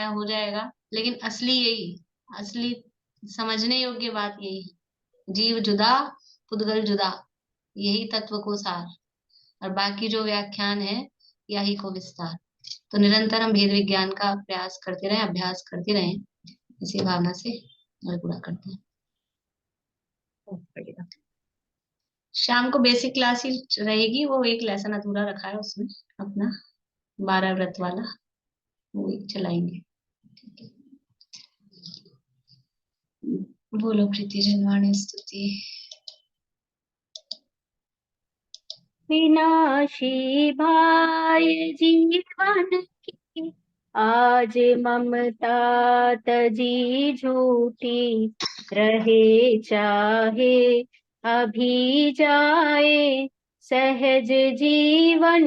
हो जाएगा, लेकिन असली समझने योग्य बात यही है, जीव जुदा पुद्गल जुदा, यही तत्व को सार, और बाकी जो व्याख्यान है यही को विस्तार। तो निरंतर हम भेद विज्ञान का प्रयास करते रहें, अभ्यास करते रहें, इसी भावना से और पूरा करते हैं। शाम को बेसिक क्लास ही रहेगी, वो एक लेसन अधूरा रखा है उसमें अपना 12 व्रत वाला, वो एक चलाएंगे। बोलो प्रीति जनवाणी स्तुति। विनाशी भाय जीवन की, आज ममता तजी झूठी, रहे चाहे अभी जाए, सहज जीवन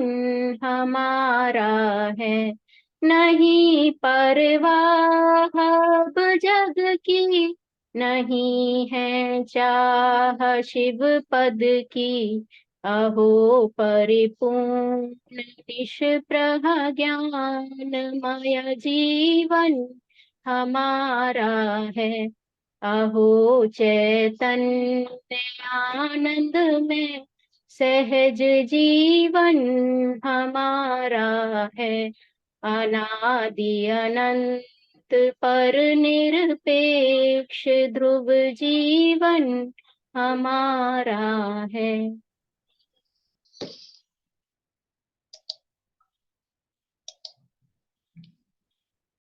हमारा है, नहीं परवाह अब जग की, नहीं है चाह शिव पद की, अहो परिपूर्ण निष्प्रह ज्ञानमय जीवन हमारा है, अहो चैतन्य आनंद में सहज जीवन हमारा है, अनादि अनंत पर निरपेक्ष ध्रुव जीवन हमारा है।